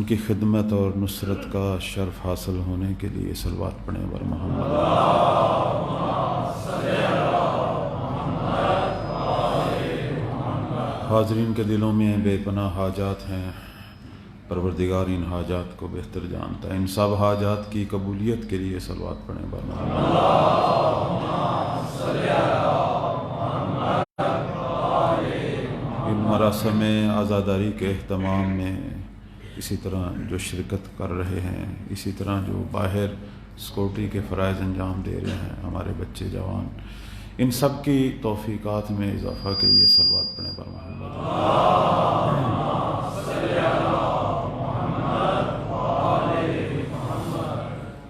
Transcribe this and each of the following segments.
کی خدمت اور نصرت کا شرف حاصل ہونے کے لیے صلوات پڑھیں بر محمد۔ حاضرین کے دلوں میں بے پناہ حاجات ہیں، پروردگار ان حاجات کو بہتر جانتا ہے۔ ان سب حاجات کی قبولیت کے لیے صلوات پڑھیں بر محمد۔ ان مراسم عزاداری کے اہتمام میں اسی طرح جو شرکت کر رہے ہیں، اسی طرح جو باہر سیکورٹی کے فرائض انجام دے رہے ہیں، ہمارے بچے جوان، ان سب کی توفیقات میں اضافہ کے لیے صلوات پڑھیں بر محمد۔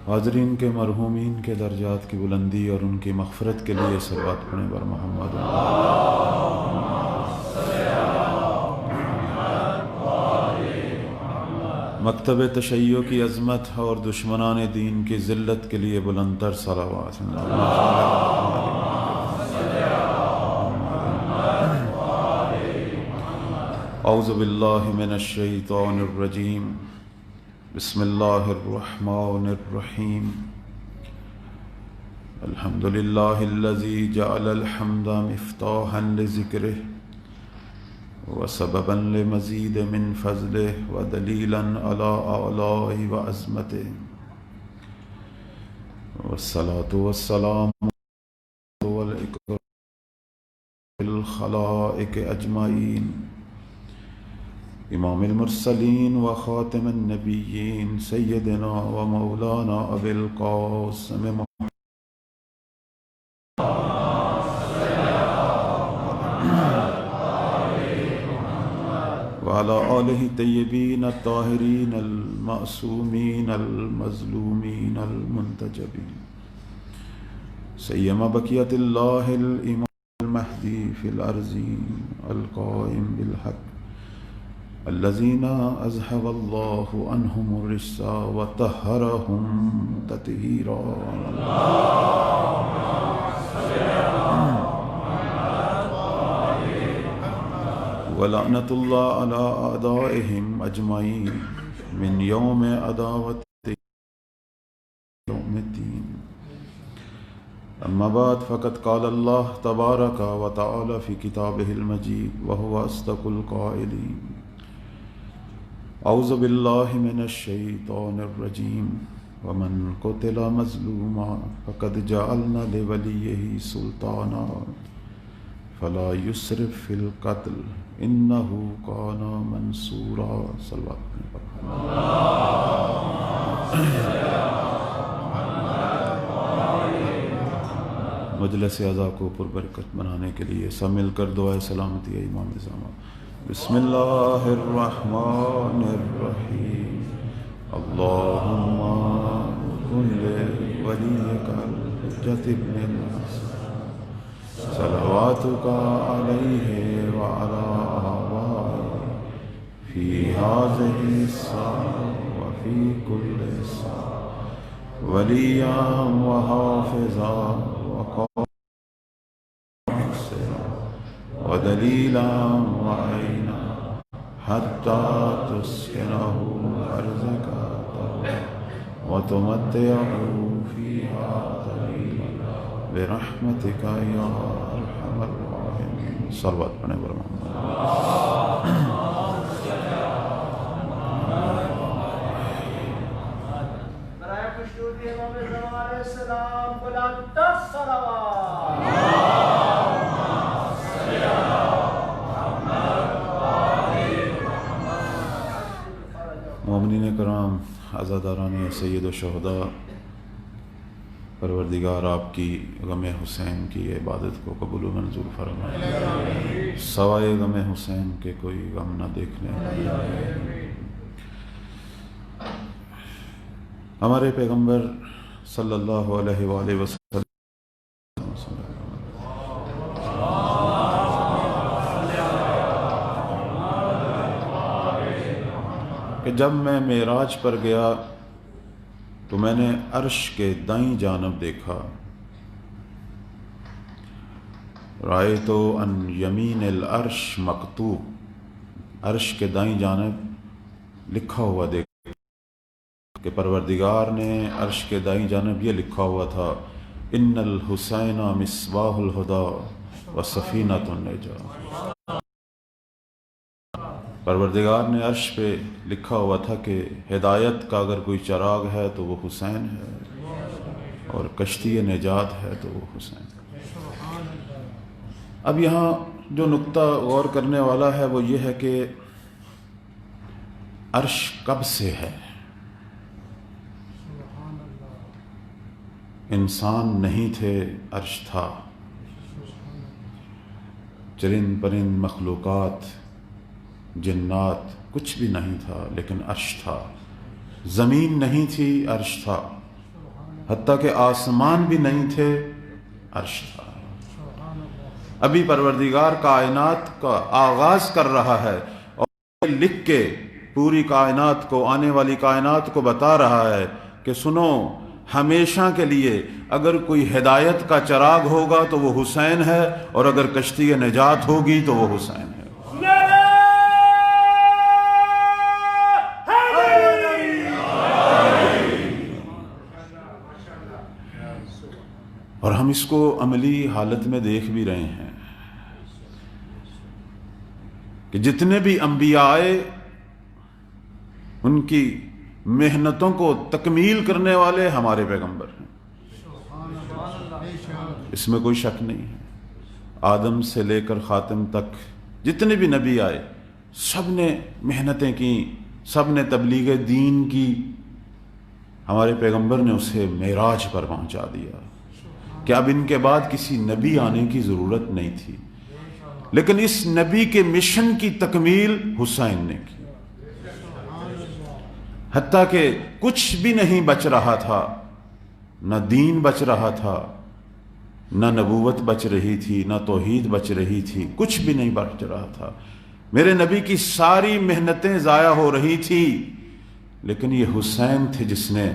حاضرین کے مرحومین کے درجات کی بلندی اور ان کی مغفرت کے لیے صلوات پڑھیں بر محمد۔ مکتب تشیع کی عظمت اور دشمنان دین کی ذلت کے لیے بلند تر صلوات۔ اعوذ باللہ من الشیطان الرجیم، بسم اللہ الرحمن الرحیم، الحمد للہ الذی جعل الحمد مفتاحا لذکرہ وسببا لمزید من فضلہ ودلیلا علی آلائہ وعظمتہ، والصلاة والسلام والإکرام الخلائق اجمعین، امام المرسلین و خاتم النبیین سیدنا و مولانا ابی القاسم وعلى آلہ طیبین الطاہرین المعصومین المظلومین المنتجبین، سیما بقیت اللہ الامام المہدی فی الارضین القائم بالحق الذین اذہب اللہ عنہم الرجس وطہرہم تطہیرا۔ ولعنۃ اللہ علی اعدائہم اجمعین من یوم عداوت یوم الدین۔ اما بعد فقد قال اللہ تبارک و تعالی فی کتابہ المجید وہو اصدق القائلین، اعوذ باللہ من الشیطان الرجیم، ومن قتل مظلوما فقد جعلنا لولیہ سلطانا فلا یسرف فی القتل انہ کان منصورا۔ صلوات پڑھیں۔ مجلس اعضاء کو پربرکت بنانے کے لیے سب مل کر دعائے سلامتی ہے امام زمان۔ بسم اللہ الرحمن الرحیم، اللہم کن لولیک الحجۃ ابن الحسن صلواتک علیہ وعلی آبائہ فی ہذہ الساعة وفی کل ساعة ولییا وحافظا ودلیلا وعینا حتی تسکنہ ارضک وتمتعہ فیہا طویلا برحمتک یا ارحم الراحمین۔ صلوات پڑھیں بر محمد۔ برائے خوشنودی امام زمان علیہ السلام بلند تر صلوات۔ مومنین کرام، عزاداران سید الشہداء، پروردگار آپ کی غم حسین کی عبادت کو قبول و منظور فرمائے، سوائے غم حسین کے کوئی غم نہ دیکھنے۔ ہمارے پیغمبر صلی اللہ علیہ وآلہ وسلم کہ جب میں معراج پر گیا تو میں نے عرش کے دائیں جانب دیکھا، رأیت ان یمین العرش مکتوب، عرش کے دائیں جانب لکھا ہوا دیکھا۔ کہ پروردگار نے عرش کے دائیں جانب یہ لکھا ہوا تھا، ان الحسین مصباح الہدی و سفینۃ النجاۃ۔ پروردگار نے عرش پہ لکھا ہوا تھا کہ ہدایت کا اگر کوئی چراغ ہے تو وہ حسین ہے، اور کشتی نجات ہے تو وہ حسین ہے۔ اب یہاں جو نقطہ غور کرنے والا ہے وہ یہ ہے کہ عرش کب سے ہے؟ انسان نہیں تھے، عرش تھا۔ چرند پرند مخلوقات، جنات، کچھ بھی نہیں تھا، لیکن عرش تھا۔ زمین نہیں تھی، عرش تھا۔ حتیٰ کہ آسمان بھی نہیں تھے، عرش تھا۔ ابھی پروردگار کائنات کا آغاز کر رہا ہے اور لکھ کے پوری کائنات کو، آنے والی کائنات کو بتا رہا ہے کہ سنو، ہمیشہ کے لیے اگر کوئی ہدایت کا چراغ ہوگا تو وہ حسین ہے، اور اگر کشتی نجات ہوگی تو وہ حسین ہے۔ اور ہم اس کو عملی حالت میں دیکھ بھی رہے ہیں کہ جتنے بھی انبیاء آئے، ان کی محنتوں کو تکمیل کرنے والے ہمارے پیغمبر ہیں، اس میں کوئی شک نہیں ہے۔ آدم سے لے کر خاتم تک جتنے بھی نبی آئے، سب نے محنتیں کی، سب نے تبلیغ دین کی۔ ہمارے پیغمبر نے اسے معراج پر پہنچا دیا کہ اب ان کے بعد کسی نبی آنے کی ضرورت نہیں تھی، لیکن اس نبی کے مشن کی تکمیل حسین نے کی۔ حتیٰ کہ کچھ بھی نہیں بچ رہا تھا، نہ دین بچ رہا تھا، نہ نبوت بچ رہی تھی، نہ توحید بچ رہی تھی، کچھ بھی نہیں بچ رہا تھا۔ میرے نبی کی ساری محنتیں ضائع ہو رہی تھی، لیکن یہ حسین تھے جس نے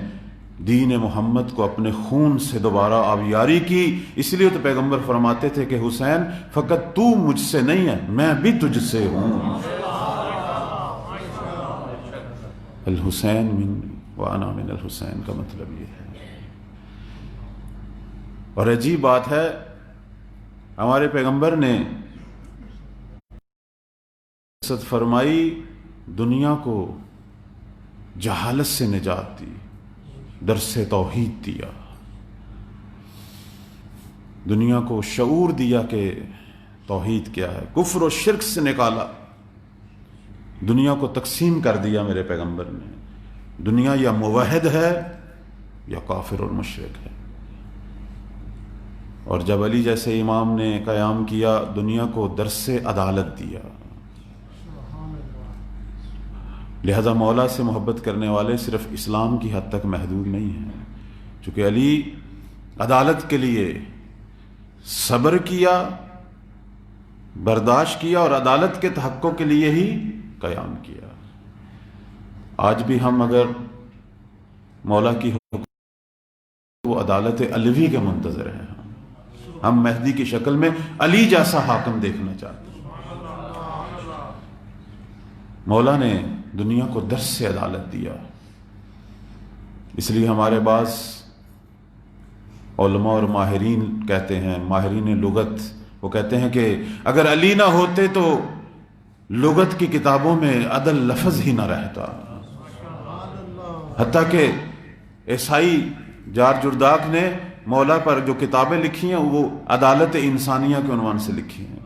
دین محمد کو اپنے خون سے دوبارہ آبیاری کی۔ اس لیے تو پیغمبر فرماتے تھے کہ حسین فقط تو مجھ سے نہیں ہے، میں بھی تجھ سے ہوں۔ الحسین من وانا من الحسین کا مطلب یہ ہے۔ اور عجیب بات ہے، ہمارے پیغمبر نے عزت فرمائی، دنیا کو جہالت سے نجات دی، درس توحید دیا، دنیا کو شعور دیا کہ توحید کیا ہے، کفر و شرک سے نکالا، دنیا کو تقسیم کر دیا میرے پیغمبر نے۔ دنیا یا موحد ہے یا کافر اور مشرک ہے۔ اور جب علی جیسے امام نے قیام کیا، دنیا کو درس عدالت دیا۔ لہذا مولا سے محبت کرنے والے صرف اسلام کی حد تک محدود نہیں ہیں، چونکہ علی عدالت کے لیے صبر کیا، برداشت کیا، اور عدالت کے تحقق کے لیے ہی قیام کیا۔ آج بھی ہم اگر مولا کی حکم، وہ عدالت علوی کے منتظر ہیں، ہم مہدی کی شکل میں علی جیسا حاکم دیکھنا چاہتے ہیں۔ مولا نے دنیا کو درس سے عدالت دیا۔ اس لیے ہمارے بعض علماء اور ماہرین کہتے ہیں، ماہرین لغت، وہ کہتے ہیں کہ اگر علی نہ ہوتے تو لغت کی کتابوں میں عدل لفظ ہی نہ رہتا۔ حتیٰ کہ عیسائی جار جرداق نے مولا پر جو کتابیں لکھی ہیں وہ عدالت انسانیہ کے عنوان سے لکھی ہیں۔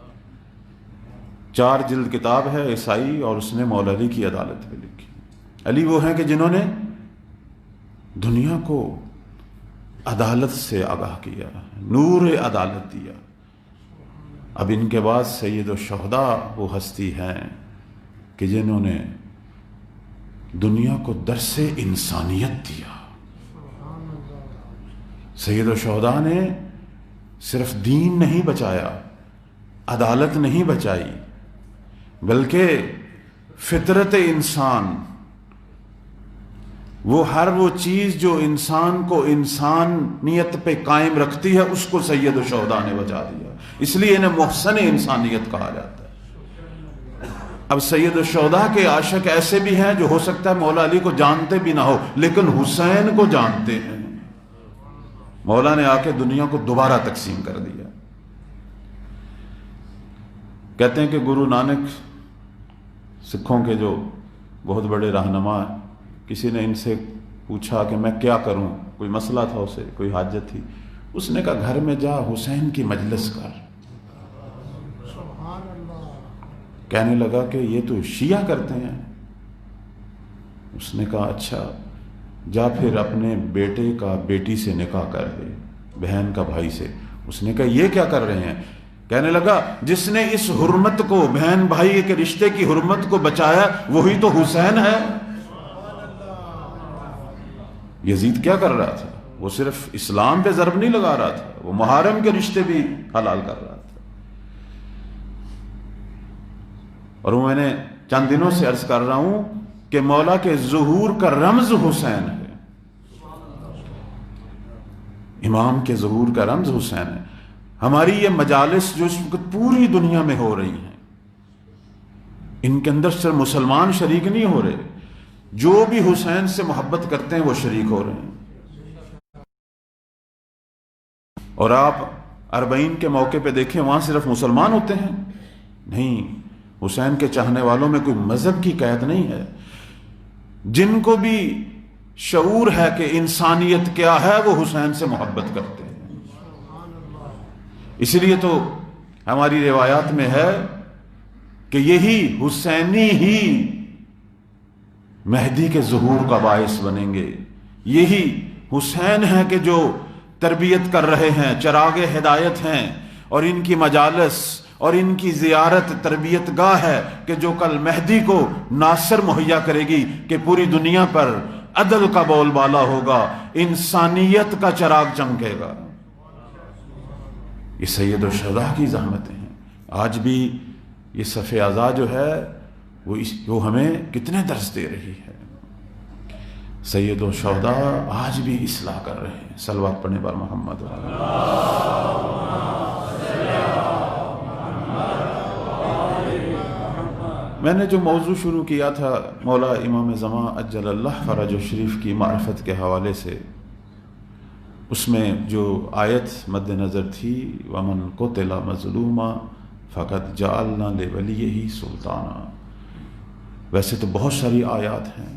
4 جلد کتاب ہے عیسائی، اور اس نے مولا علی کی عدالت پہ لکھی۔ علی وہ ہیں کہ جنہوں نے دنیا کو عدالت سے آگاہ کیا، نور عدالت دیا۔ اب ان کے بعد سید الشہداء وہ ہستی ہیں کہ جنہوں نے دنیا کو درس انسانیت دیا۔ سید الشہداء نے صرف دین نہیں بچایا، عدالت نہیں بچائی، بلکہ فطرت انسان، وہ ہر وہ چیز جو انسان کو انسانیت پہ قائم رکھتی ہے، اس کو سید الشہداء نے بچا دیا۔ اس لیے انہیں محسن انسانیت کہا جاتا ہے۔ اب سید الشہداء کے عاشق ایسے بھی ہیں جو ہو سکتا ہے مولا علی کو جانتے بھی نہ ہو لیکن حسین کو جانتے ہیں. مولا نے آ کے دنیا کو دوبارہ تقسیم کر دیا. کہتے ہیں کہ گرو نانک سکھوں کے جو بہت بڑے رہنما، کسی نے ان سے پوچھا کہ میں کیا کروں، کوئی مسئلہ تھا اسے، کوئی حاجت تھی. اس نے کہا گھر میں جا حسین کی مجلس کر. کہنے لگا کہ یہ تو شیعہ کرتے ہیں. اس نے کہا اچھا جا پھر اپنے بیٹے کا بیٹی سے نکاح کر دے، بہن کا بھائی سے. اس نے کہا یہ کیا کر رہے ہیں؟ کہنے لگا جس نے اس حرمت کو، بہن بھائی کے رشتے کی حرمت کو بچایا وہی تو حسین ہے. یزید کیا کر رہا تھا؟ وہ صرف اسلام پہ ضرب نہیں لگا رہا تھا، وہ محارم کے رشتے بھی حلال کر رہا تھا. اور وہ میں نے چند دنوں سے عرض کر رہا ہوں کہ مولا کے ظہور کا رمز حسین ہے، امام کے ظہور کا رمز حسین ہے. ہماری یہ مجالس جو اس وقت پوری دنیا میں ہو رہی ہیں، ان کے اندر صرف مسلمان شریک نہیں ہو رہے، جو بھی حسین سے محبت کرتے ہیں وہ شریک ہو رہے ہیں. اور آپ اربعین کے موقع پہ دیکھیں وہاں صرف مسلمان ہوتے ہیں؟ نہیں، حسین کے چاہنے والوں میں کوئی مذہب کی قید نہیں ہے. جن کو بھی شعور ہے کہ انسانیت کیا ہے وہ حسین سے محبت کرتے ہیں. اس لیے تو ہماری روایات میں ہے کہ یہی حسینی ہی مہدی کے ظہور کا باعث بنیں گے. یہی حسین ہے کہ جو تربیت کر رہے ہیں، چراغ ہدایت ہیں، اور ان کی مجالس اور ان کی زیارت تربیت گاہ ہے کہ جو کل مہدی کو ناصر مہیا کرے گی کہ پوری دنیا پر عدل کا بول بالا ہوگا، انسانیت کا چراغ چمکے گا. یہ سید الشہداء کی زحمتیں ہیں. آج بھی یہ صف اعضاء جو ہے وہ ہمیں کتنے درس دے رہی ہے. سید الشہداء آج بھی اصلاح کر رہے ہیں. صلوات پڑھنے پر محمد میں نے جو موضوع شروع کیا تھا مولا امام زمان عجل اللہ فرج الشریف کی معرفت کے حوالے سے، اس میں جو آیت مد نظر تھی وَمَنْ قُتِلَ مَظْلُومًا فَقَدْ جَعَلْنَا لِوَلِيِّهِ سُلْطَانًا. ویسے تو بہت ساری آیات ہیں.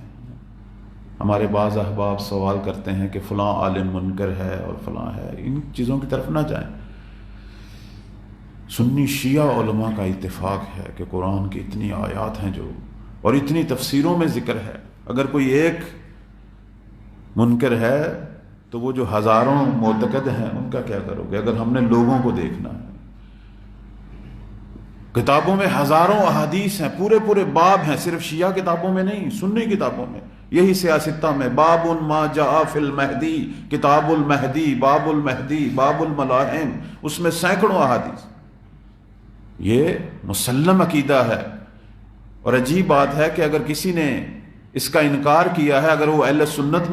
ہمارے بعض احباب سوال کرتے ہیں کہ فلاں عالم منکر ہے اور فلاں ہے. ان چیزوں کی طرف نہ جائیں. سنی شیعہ علماء کا اتفاق ہے کہ قرآن کی اتنی آیات ہیں جو، اور اتنی تفسیروں میں ذکر ہے. اگر کوئی ایک منکر ہے تو وہ جو ہزاروں معتقد ہیں ان کا کیا کرو گے؟ اگر ہم نے لوگوں کو دیکھنا ہے، کتابوں میں ہزاروں احادیث ہیں، پورے پورے باب ہیں، صرف شیعہ کتابوں میں نہیں، سنی کتابوں میں. یہی سیاستہ میں باب ما جاء فی المہدی، کتاب المہدی، باب المہدی، باب الملاحم، اس میں سینکڑوں احادیث. یہ مسلم عقیدہ ہے. اور عجیب بات ہے کہ اگر کسی نے اس کا انکار کیا ہے، اگر وہ اہل سنت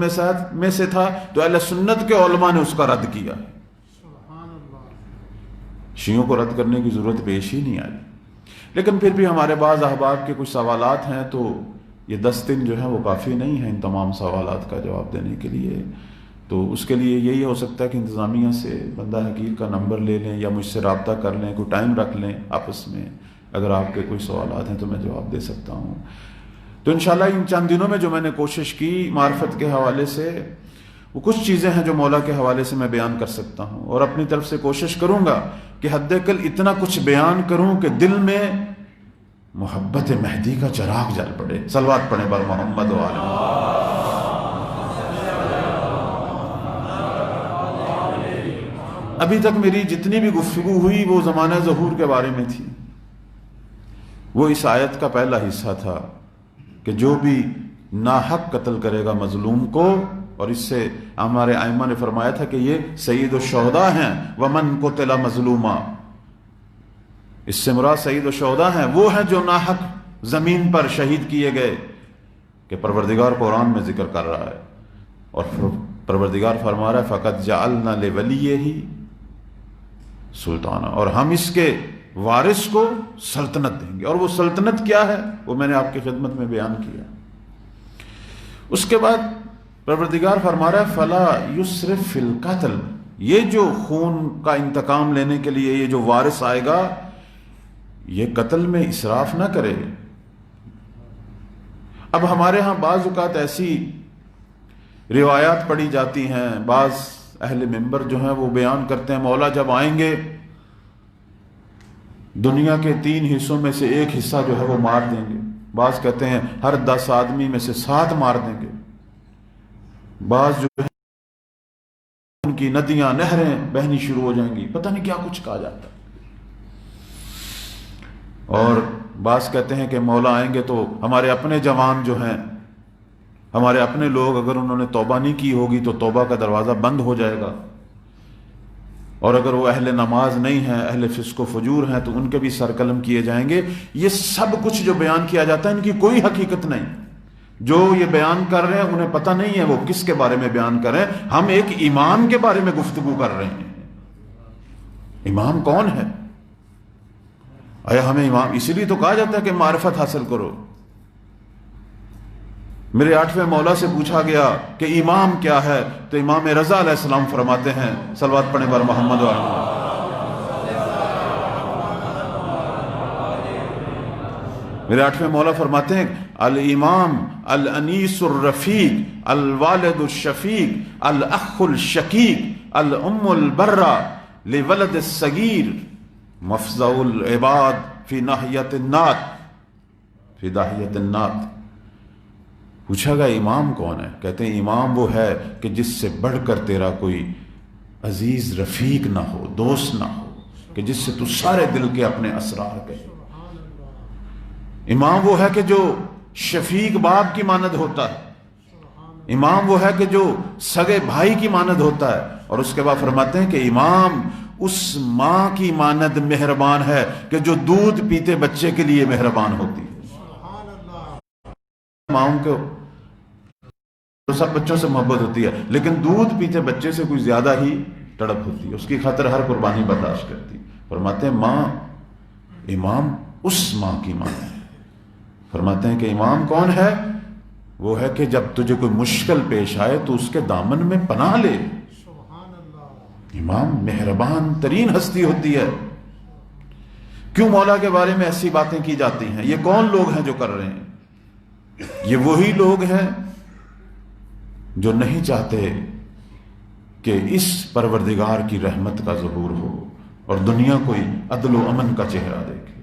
میں سے تھا تو اہل سنت کے علماء نے اس کا رد کیا. شیعوں کو رد کرنے کی ضرورت پیش ہی نہیں آئی. لیکن پھر بھی ہمارے بعض احباب کے کچھ سوالات ہیں، تو یہ 10 دن جو ہے وہ کافی نہیں ہیں ان تمام سوالات کا جواب دینے کے لیے. تو اس کے لیے یہی ہو سکتا ہے کہ انتظامیہ سے بندہ حقیر کا نمبر لے لیں یا مجھ سے رابطہ کر لیں، کوئی ٹائم رکھ لیں آپس میں. اگر آپ کے کوئی سوالات ہیں تو میں جواب دے سکتا ہوں. تو انشاءاللہ ان چند دنوں میں جو میں نے کوشش کی معرفت کے حوالے سے، وہ کچھ چیزیں ہیں جو مولا کے حوالے سے میں بیان کر سکتا ہوں، اور اپنی طرف سے کوشش کروں گا کہ حد اقل اتنا کچھ بیان کروں کہ دل میں محبت مہدی کا چراغ جل پڑے. صلوات پڑھیں بر محمد و آل محمد. ابھی تک میری جتنی بھی گفتگو ہوئی وہ زمانہ ظہور کے بارے میں تھی. وہ اس آیت کا پہلا حصہ تھا کہ جو بھی ناحق قتل کرے گا مظلوم کو، اور اس سے ہمارے ائمہ نے فرمایا تھا کہ یہ سید الشہداء ہیں. ومن قتل مظلوما، اس سے مراد سید الشہداء ہیں، وہ ہیں جو ناحق زمین پر شہید کیے گئے. کہ پروردگار قرآن میں ذکر کر رہا ہے، اور پروردگار فرما رہا ہے فَقَدْ جَعَلْنَا لِوَلِيِّهِ سلطانہ، اور ہم اس کے وارث کو سلطنت دیں گے، اور وہ سلطنت کیا ہے وہ میں نے آپ کی خدمت میں بیان کیا۔ اس کے بعد پروردگار فرما رہا ہے فلا یسرف فی القتل، یہ جو خون کا انتقام لینے کے لیے یہ جو وارث آئے گا یہ قتل میں اسراف نہ کرے۔ اب ہمارے ہاں بعض اوقات ایسی روایات پڑھی جاتی ہیں، بعض اہل منبر جو ہیں وہ بیان کرتے ہیں مولا جب آئیں گے دنیا کے 3 حصوں میں سے 1 حصہ جو ہے وہ مار دیں گے، بعض کہتے ہیں ہر 10 آدمی میں سے 7 مار دیں گے، بعض جو ہے ان کی ندیاں نہریں بہنی شروع ہو جائیں گی، پتہ نہیں کیا کچھ کہا جاتا ہے، اور بعض کہتے ہیں کہ مولا آئیں گے تو ہمارے اپنے جوان جو ہیں، ہمارے اپنے لوگ اگر انہوں نے توبہ نہیں کی ہوگی تو توبہ کا دروازہ بند ہو جائے گا، اور اگر وہ اہل نماز نہیں ہیں، اہل فسق و فجور ہیں تو ان کے بھی سر قلم کیے جائیں گے۔ یہ سب کچھ جو بیان کیا جاتا ہے ان کی کوئی حقیقت نہیں، جو یہ بیان کر رہے ہیں انہیں پتہ نہیں ہے وہ کس کے بارے میں بیان کر رہے ہیں۔ ہم ایک امام کے بارے میں گفتگو کر رہے ہیں۔ امام کون ہے؟ آیا ہمیں امام اسی لیے تو کہا جاتا ہے کہ معرفت حاصل کرو۔ میرے 8ویں مولا سے پوچھا گیا کہ امام کیا ہے تو امام رضا علیہ السلام فرماتے ہیں، صلوات پڑھیں بر محمد و میرے 8ویں مولا فرماتے ہیں الامام الانیس الرفیق الوالد الشفیق الاخ الشقیق الام البرہ لولد الصغیر مفزع العباد فی ناحیت النات فی داحیت النات۔ پوچھا گیا امام کون ہے؟ کہتے ہیں امام وہ ہے کہ جس سے بڑھ کر تیرا کوئی عزیز رفیق نہ ہو، دوست نہ ہو، کہ جس سے تو سارے دل کے اپنے اسرار کہے۔ امام وہ ہے کہ جو شفیق باپ کی مانند ہوتا ہے، امام وہ ہے کہ جو سگے بھائی کی مانند ہوتا ہے، اور اس کے بعد فرماتے ہیں کہ امام اس ماں کی مانند مہربان ہے کہ جو دودھ پیتے بچے کے لیے مہربان ہوتی ہے۔ ماؤں کو تو سب بچوں سے محبت ہوتی ہے، لیکن دودھ پیتے بچے سے کوئی زیادہ ہی تڑپ ہوتی ہے، اس کی خاطر ہر قربانی برداشت کرتی۔ فرماتے ہیں ماں، امام اس ماں کی ماں ہے۔ فرماتے ہیں کہ امام کون ہے؟ وہ ہے کہ جب تجھے کوئی مشکل پیش آئے تو اس کے دامن میں پناہ لے۔ امام مہربان ترین ہستی ہوتی ہے۔ کیوں مولا کے بارے میں ایسی باتیں کی جاتی ہیں؟ یہ کون لوگ ہیں جو کر رہے ہیں؟ یہ وہی لوگ ہیں جو نہیں چاہتے کہ اس پروردگار کی رحمت کا ظہور ہو اور دنیا کوئی عدل و امن کا چہرہ دیکھے۔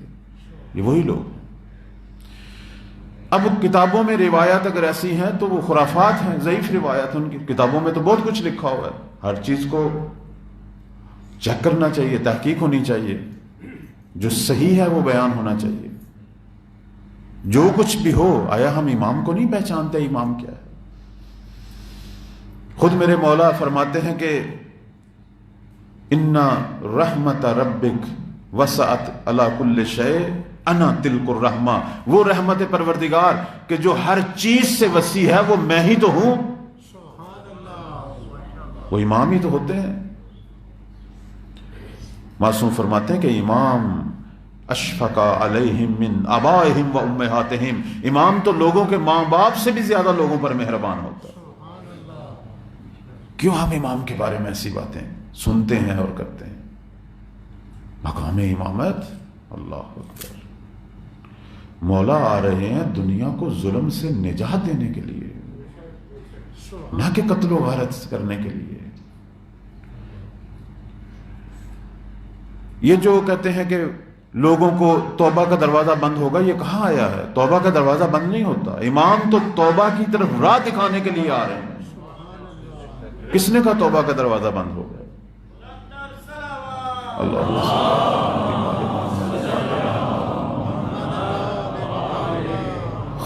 یہ وہی لوگ۔ اب کتابوں میں روایات اگر ایسی ہیں تو وہ خرافات ہیں، ضعیف روایات ہیں۔ ان کی کتابوں میں تو بہت کچھ لکھا ہوا ہے، ہر چیز کو چیک کرنا چاہیے، تحقیق ہونی چاہیے، جو صحیح ہے وہ بیان ہونا چاہیے۔ جو کچھ بھی ہو، آیا ہم امام کو نہیں پہچانتے امام کیا ہے؟ خود میرے مولا فرماتے ہیں کہ اِنَّ رحمت ربک وسعت علی کل شیء انا تلک الرحمہ، وہ رحمت پروردگار کہ جو ہر چیز سے وسیع ہے وہ میں ہی تو ہوں۔ وہ امام ہی تو ہوتے ہیں۔ معصوم فرماتے ہیں کہ امام اشفق علیہم من آبائہم و امہاتہم، امام تو لوگوں کے ماں باپ سے بھی زیادہ لوگوں پر مہربان ہوتا ہے۔ کیوں ہم امام کے بارے میں ایسی باتیں سنتے ہیں اور کرتے ہیں؟ مقام امامت، اللہ اکبر۔ مولا آ رہے ہیں دنیا کو ظلم سے نجات دینے کے لیے، نہ کہ قتل و غارت کرنے کے لیے۔ یہ جو کہتے ہیں کہ لوگوں کو توبہ کا دروازہ بند ہوگا، یہ کہاں آیا ہے؟ توبہ کا دروازہ بند نہیں ہوتا۔ امام تو توبہ کی طرف راہ دکھانے کے لیے آ رہے ہیں۔ کس نے کہا توبہ کا دروازہ بند ہوگا؟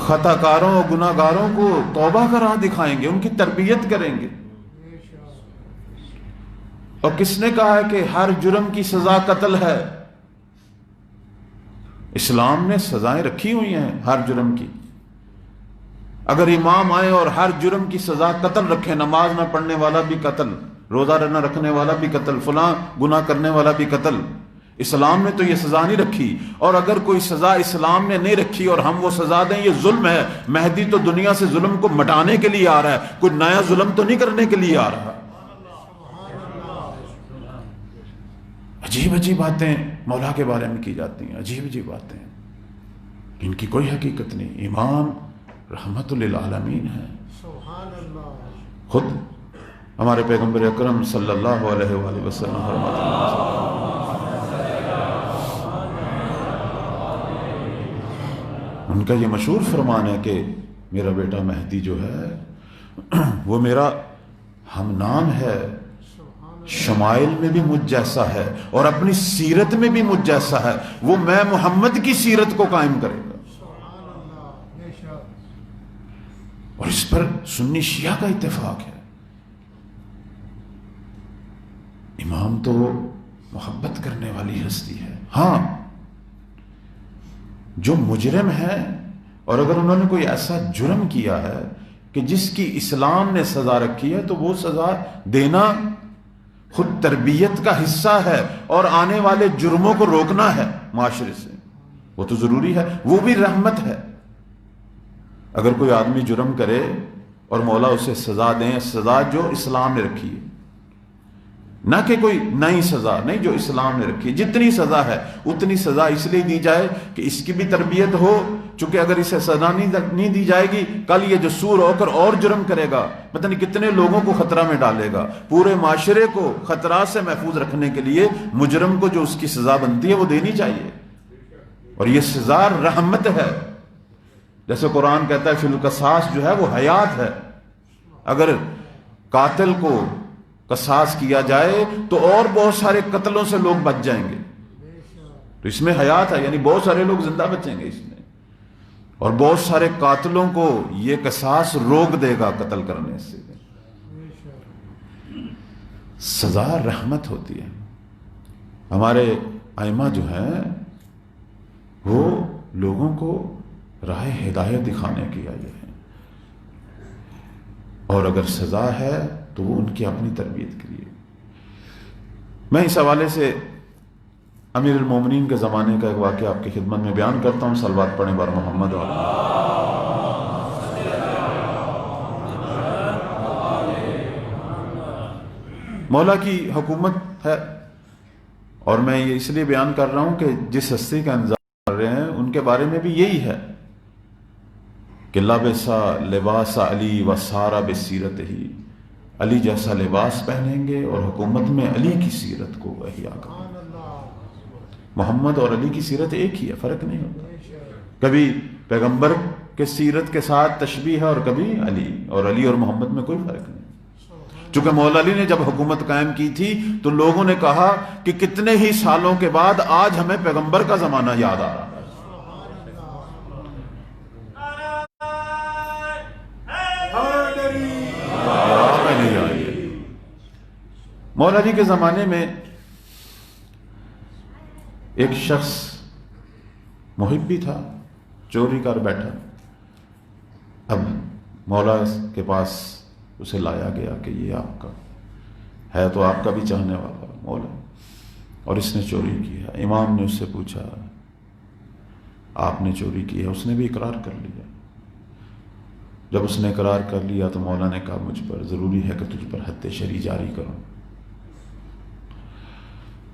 خطا کاروں اور گناہ گاروں کو توبہ کا راہ دکھائیں گے، ان کی تربیت کریں گے۔ اور کس نے کہا ہے کہ ہر جرم کی سزا قتل ہے؟ اسلام نے سزائیں رکھی ہوئی ہیں ہر جرم کی۔ اگر امام آئے اور ہر جرم کی سزا قتل رکھے، نماز نہ پڑھنے والا بھی قتل، روزہ نہ رکھنے والا بھی قتل، فلاں گناہ کرنے والا بھی قتل، اسلام نے تو یہ سزا نہیں رکھی، اور اگر کوئی سزا اسلام نے نہیں رکھی اور ہم وہ سزا دیں، یہ ظلم ہے۔ مہدی تو دنیا سے ظلم کو مٹانے کے لیے آ رہا ہے، کوئی نیا ظلم تو نہیں کرنے کے لیے آ رہا۔ عجیب عجیب باتیں مولا کے بارے میں کی جاتی ہیں، عجیب عجیب باتیں، ان کی کوئی حقیقت نہیں۔ امام رحمت للعالمین ہے، خود ہمارے پیغمبر اکرم صلی اللہ علیہ وآلہ وسلم فرماتے ہیں، ان کا یہ مشہور فرمان ہے کہ میرا بیٹا مہدی جو ہے وہ میرا ہم نام ہے، شمائل میں بھی مجھ جیسا ہے اور اپنی سیرت میں بھی مجھ جیسا ہے، وہ میں محمد کی سیرت کو قائم کرے گا۔ اور اس پر سنی شیعہ کا اتفاق ہے۔ امام تو محبت کرنے والی ہستی ہے۔ ہاں، جو مجرم ہے اور اگر انہوں نے کوئی ایسا جرم کیا ہے کہ جس کی اسلام نے سزا رکھی ہے، تو وہ سزا دینا خود تربیت کا حصہ ہے اور آنے والے جرموں کو روکنا ہے معاشرے سے، وہ تو ضروری ہے، وہ بھی رحمت ہے۔ اگر کوئی آدمی جرم کرے اور مولا اسے سزا دیں، سزا جو اسلام نے رکھی ہے، نہ کہ کوئی نئی سزا، نہیں، جو اسلام نے رکھی ہے، جتنی سزا ہے اتنی سزا اس لیے دی جائے کہ اس کی بھی تربیت ہو، چونکہ اگر اسے سزا نہیں دی جائے گی، کل یہ جو سور ہو کر اور جرم کرے گا، پتہ نہیں کتنے لوگوں کو خطرہ میں ڈالے گا۔ پورے معاشرے کو خطرات سے محفوظ رکھنے کے لیے مجرم کو جو اس کی سزا بنتی ہے وہ دینی چاہیے، اور یہ سزا رحمت ہے۔ جیسے قرآن کہتا ہے فی القصاص جو ہے وہ حیات ہے، اگر قاتل کو قصاص کیا جائے تو اور بہت سارے قتلوں سے لوگ بچ جائیں گے، تو اس میں حیات ہے، یعنی بہت سارے لوگ زندہ بچیں گے اس میں، اور بہت سارے قاتلوں کو یہ قصاص روک دے گا قتل کرنے سے۔ سزا رحمت ہوتی ہے۔ ہمارے ائمہ جو ہیں وہ لوگوں کو راہ ہدایت دکھانے کے لیے ہیں، اور اگر سزا ہے تو وہ ان کی اپنی تربیت کے لیے۔ میں اس حوالے سے امیر المومنین کے زمانے کا ایک واقعہ آپ کی خدمت میں بیان کرتا ہوں۔ صلوات پڑھیں بار محمد اور مولا کی حکومت ہے، اور میں یہ اس لیے بیان کر رہا ہوں کہ جس ہستی کا انتظار کر رہے ہیں ان کے بارے میں بھی یہی ہے کہ لبسا لباس علی و سارا بسیرت ہی، علی جیسا لباس پہنیں گے اور حکومت میں علی کی سیرت کو احیا کریں گے۔ محمد اور علی کی سیرت ایک ہی ہے، فرق نہیں ہوتا۔ کبھی پیغمبر کے سیرت کے ساتھ تشبیہ ہے اور کبھی علی، اور علی اور محمد میں کوئی فرق نہیں۔ چونکہ مولا علی نے جب حکومت قائم کی تھی تو لوگوں نے کہا کہ کتنے ہی سالوں کے بعد آج ہمیں پیغمبر کا زمانہ یاد آ رہا ہے۔ مولا علی کے زمانے میں ایک شخص محب بھی تھا، چوری کر بیٹھا۔ اب مولا کے پاس اسے لایا گیا کہ یہ آپ کا ہے، تو آپ کا بھی چاہنے والا مولا، اور اس نے چوری کی ہے۔ امام نے اس سے پوچھا آپ نے چوری کی ہے؟ اس نے بھی اقرار کر لیا۔ جب اس نے اقرار کر لیا تو مولا نے کہا مجھ پر ضروری ہے کہ تجھ پر حد شرعی جاری کروں،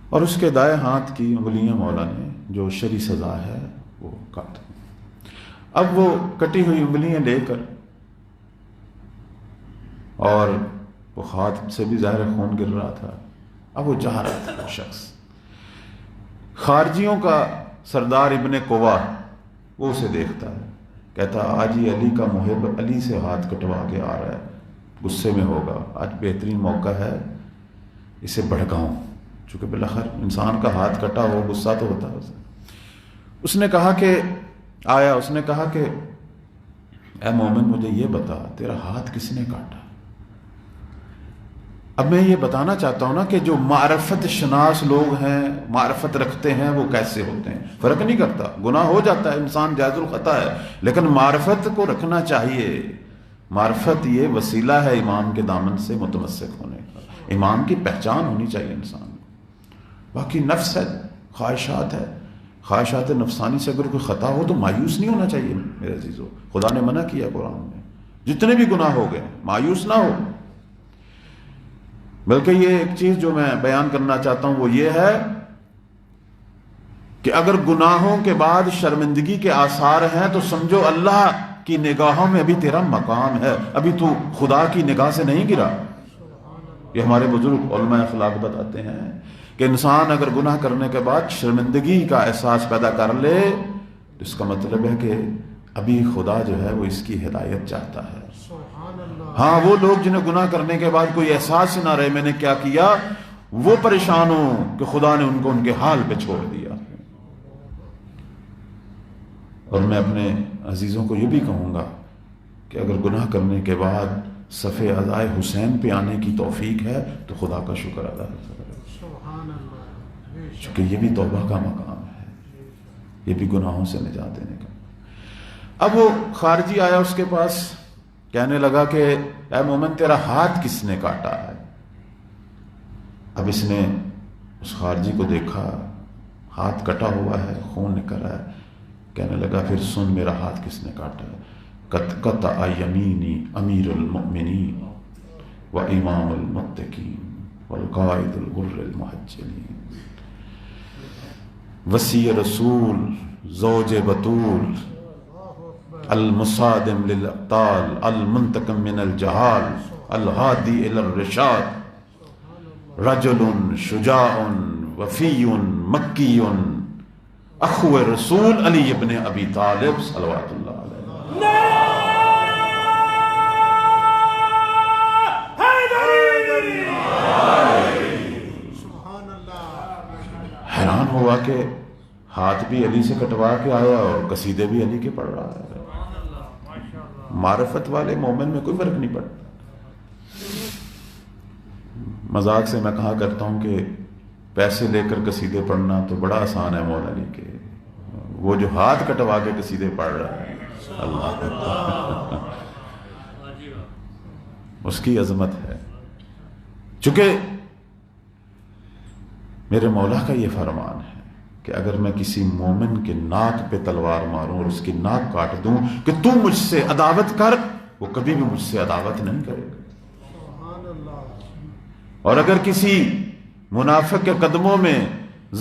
اور اس کے دائیں ہاتھ کی انگلیاں مولا نے جو شرعی سزا ہے وہ کاٹ۔ اب وہ کٹی ہوئی انگلیاں لے کر، اور وہ ہاتھ سے بھی ظاہر خون گر رہا تھا، اب وہ جا رہا تھا۔ وہ شخص خارجیوں کا سردار ابن قوا، وہ اسے دیکھتا ہے، کہتا آج ہی علی کا محب علی سے ہاتھ کٹوا کے آ رہا ہے، غصے میں ہوگا، آج بہترین موقع ہے اسے بھڑکاؤں، چونکہ بالاخر انسان کا ہاتھ کٹا ہو غصہ تو ہوتا ہے اسے۔ اس نے کہا کہ آیا، اس نے کہا کہ اے مومن مجھے یہ بتا تیرا ہاتھ کس نے کاٹا؟ اب میں یہ بتانا چاہتا ہوں نا کہ جو معرفت شناس لوگ ہیں، معرفت رکھتے ہیں، وہ کیسے ہوتے ہیں، فرق نہیں کرتا، گناہ ہو جاتا ہے، انسان جائز الخطا ہے، لیکن معرفت کو رکھنا چاہیے۔ معرفت یہ وسیلہ ہے امام کے دامن سے متمسک ہونے کا، امام کی پہچان ہونی چاہیے انسان کو۔ باقی نفس ہے، خواہشات ہے، خواہشات نفسانی سے اگر کوئی خطا ہو تو مایوس نہیں ہونا چاہیے میرے عزیزو. خدا نے منع کیا قرآن میں، جتنے بھی گناہ ہو گئے مایوس نہ ہو. بلکہ یہ ایک چیز جو میں بیان کرنا چاہتا ہوں وہ یہ ہے کہ اگر گناہوں کے بعد شرمندگی کے آثار ہیں تو سمجھو اللہ کی نگاہوں میں ابھی تیرا مقام ہے، ابھی تو خدا کی نگاہ سے نہیں گرا. یہ ہمارے بزرگ علماء اخلاق بتاتے ہیں کہ انسان اگر گناہ کرنے کے بعد شرمندگی کا احساس پیدا کر لے تو اس کا مطلب ہے کہ ابھی خدا جو ہے وہ اس کی ہدایت چاہتا ہے. ہاں وہ لوگ جنہیں گناہ کرنے کے بعد کوئی احساس نہ رہے میں نے کیا کیا، وہ پریشان ہوں کہ خدا نے ان کو ان کے حال پہ چھوڑ دیا. اور میں اپنے عزیزوں کو یہ بھی کہوں گا کہ اگر گناہ کرنے کے بعد صف عزائے حسین پہ آنے کی توفیق ہے تو خدا کا شکر ادا کریں، چونکہ یہ بھی توبہ کا مقام ہے، یہ بھی گناہوں سے نجات دینے کا. اب وہ خارجی آیا اس کے پاس، کہنے لگا کہ اے مومن تیرا ہاتھ کس نے کاٹا ہے؟ اب اس نے اس خارجی کو دیکھا، ہاتھ کٹا ہوا ہے، خون نکل رہا ہے. کہنے لگا پھر سن میرا ہاتھ کس نے کاٹا ہے؟ قطع یمینی امیر المؤمنین و امام المتقین والقائد الغر المحجلین وصی رسول زوج بطول المصادم للابطال المنتقم من الجہال الہادی الی الرشاد رجل شجاع وفی مکی اخو رسول علی ابن ابی طالب صلوات اللہ علیہ. حیران ہوا کہ ہاتھ بھی علی سے کٹوا کے آیا اور قصیدے بھی علی کے پڑھ رہا ہے. معرفت والے مومن میں کوئی فرق نہیں پڑتا. مذاق سے میں کہا کرتا ہوں کہ پیسے لے کر قصیدے پڑھنا تو بڑا آسان ہے مولا علی کے، وہ جو ہاتھ کٹوا کے قصیدے پڑھ رہا ہے اللہ اس کی عظمت ہے. چونکہ میرے مولا کا یہ فرمان ہے کہ اگر میں کسی مومن کے ناک پہ تلوار ماروں اور اس کی ناک کاٹ دوں کہ تو مجھ سے عداوت کر، وہ کبھی بھی مجھ سے عداوت نہیں کرے گا. اور اگر کسی منافق کے قدموں میں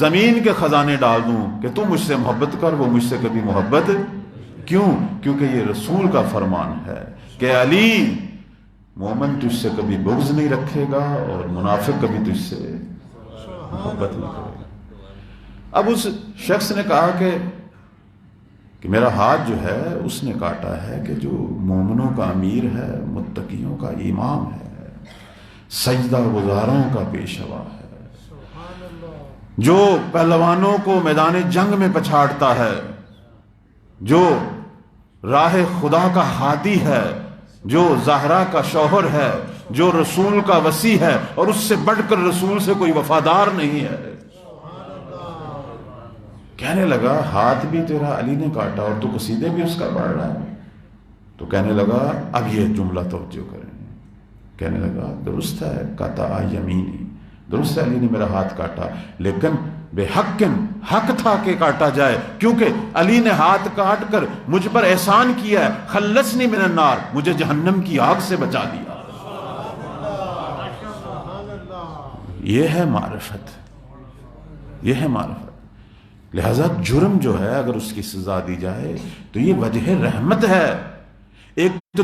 زمین کے خزانے ڈال دوں کہ تو مجھ سے محبت کر، وہ مجھ سے کبھی محبت کیوں؟ کیونکہ یہ رسول کا فرمان ہے کہ علی مومن تجھ سے کبھی بغض نہیں رکھے گا اور منافق کبھی تجھ سے محبت نہیں کرے گا. اب اس شخص نے کہا کہ میرا ہاتھ جو ہے اس نے کاٹا ہے کہ جو مومنوں کا امیر ہے، متقیوں کا امام ہے، سجدہ گزاروں کا پیشوا ہے، جو پہلوانوں کو میدان جنگ میں پچھاڑتا ہے، جو راہ خدا کا ہادی ہے، جو زہرا کا شوہر ہے، جو رسول کا وصی ہے، اور اس سے بڑھ کر رسول سے کوئی وفادار نہیں ہے. کہنے لگا ہاتھ بھی تیرا علی نے کاٹا اور تو قصیدے بھی اس کا پڑھ رہا ہے. تو کہنے لگا اب یہ جملہ توجہ کریں. کہنے لگا درست ہے، قطع یمینی، درست ہے علی نے میرا ہاتھ کاٹا، لیکن بے حق تھا کہ کاٹا جائے، کیونکہ علی نے ہاتھ کاٹ کر مجھ پر احسان کیا ہے، خلصنی من النار، مجھے جہنم کی آگ سے بچا دیا. یہ ہے معرفت، یہ ہے معرفت. لہذا جرم جو ہے اگر اس کی سزا دی جائے تو یہ وجہ رحمت ہے. ایک تو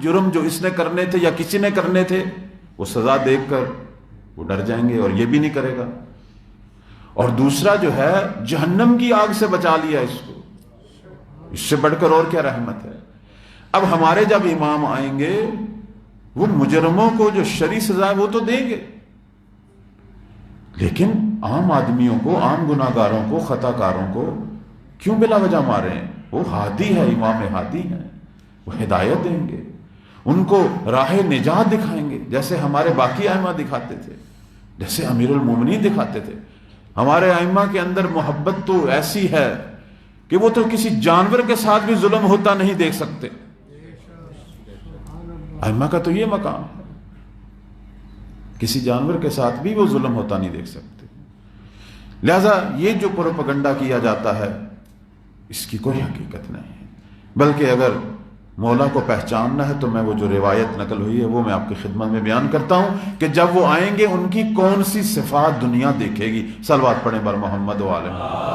جرم جو اس نے کرنے تھے یا کسی نے کرنے تھے وہ سزا دیکھ کر وہ ڈر جائیں گے اور یہ بھی نہیں کرے گا، اور دوسرا جو ہے جہنم کی آگ سے بچا لیا اس کو. اس سے بڑھ کر اور کیا رحمت ہے. اب ہمارے جب امام آئیں گے وہ مجرموں کو جو شرعی سزا ہے وہ تو دیں گے، لیکن عام آدمیوں کو، عام گناہ گاروں کو، خطا کاروں کو کیوں بلا وجہ مارے ہیں؟ وہ ہادی ہے، امام ہادی ہیں، وہ ہدایت دیں گے، ان کو راہ نجات دکھائیں گے، جیسے ہمارے باقی ائمہ دکھاتے تھے، جیسے امیر المومنین دکھاتے تھے. ہمارے ائمہ کے اندر محبت تو ایسی ہے کہ وہ تو کسی جانور کے ساتھ بھی ظلم ہوتا نہیں دیکھ سکتے. ائمہ کا تو یہ مقام ہے، کسی جانور کے ساتھ بھی وہ ظلم ہوتا نہیں دیکھ سکتے. لہذا یہ جو پروپیگنڈا کیا جاتا ہے اس کی کوئی حقیقت نہیں ہے، بلکہ اگر مولا کو پہچاننا ہے تو میں وہ جو روایت نقل ہوئی ہے وہ میں آپ کی خدمت میں بیان کرتا ہوں کہ جب وہ آئیں گے ان کی کون سی صفات دنیا دیکھے گی۔ صلوات پڑھیں بر محمد و آل محمد۔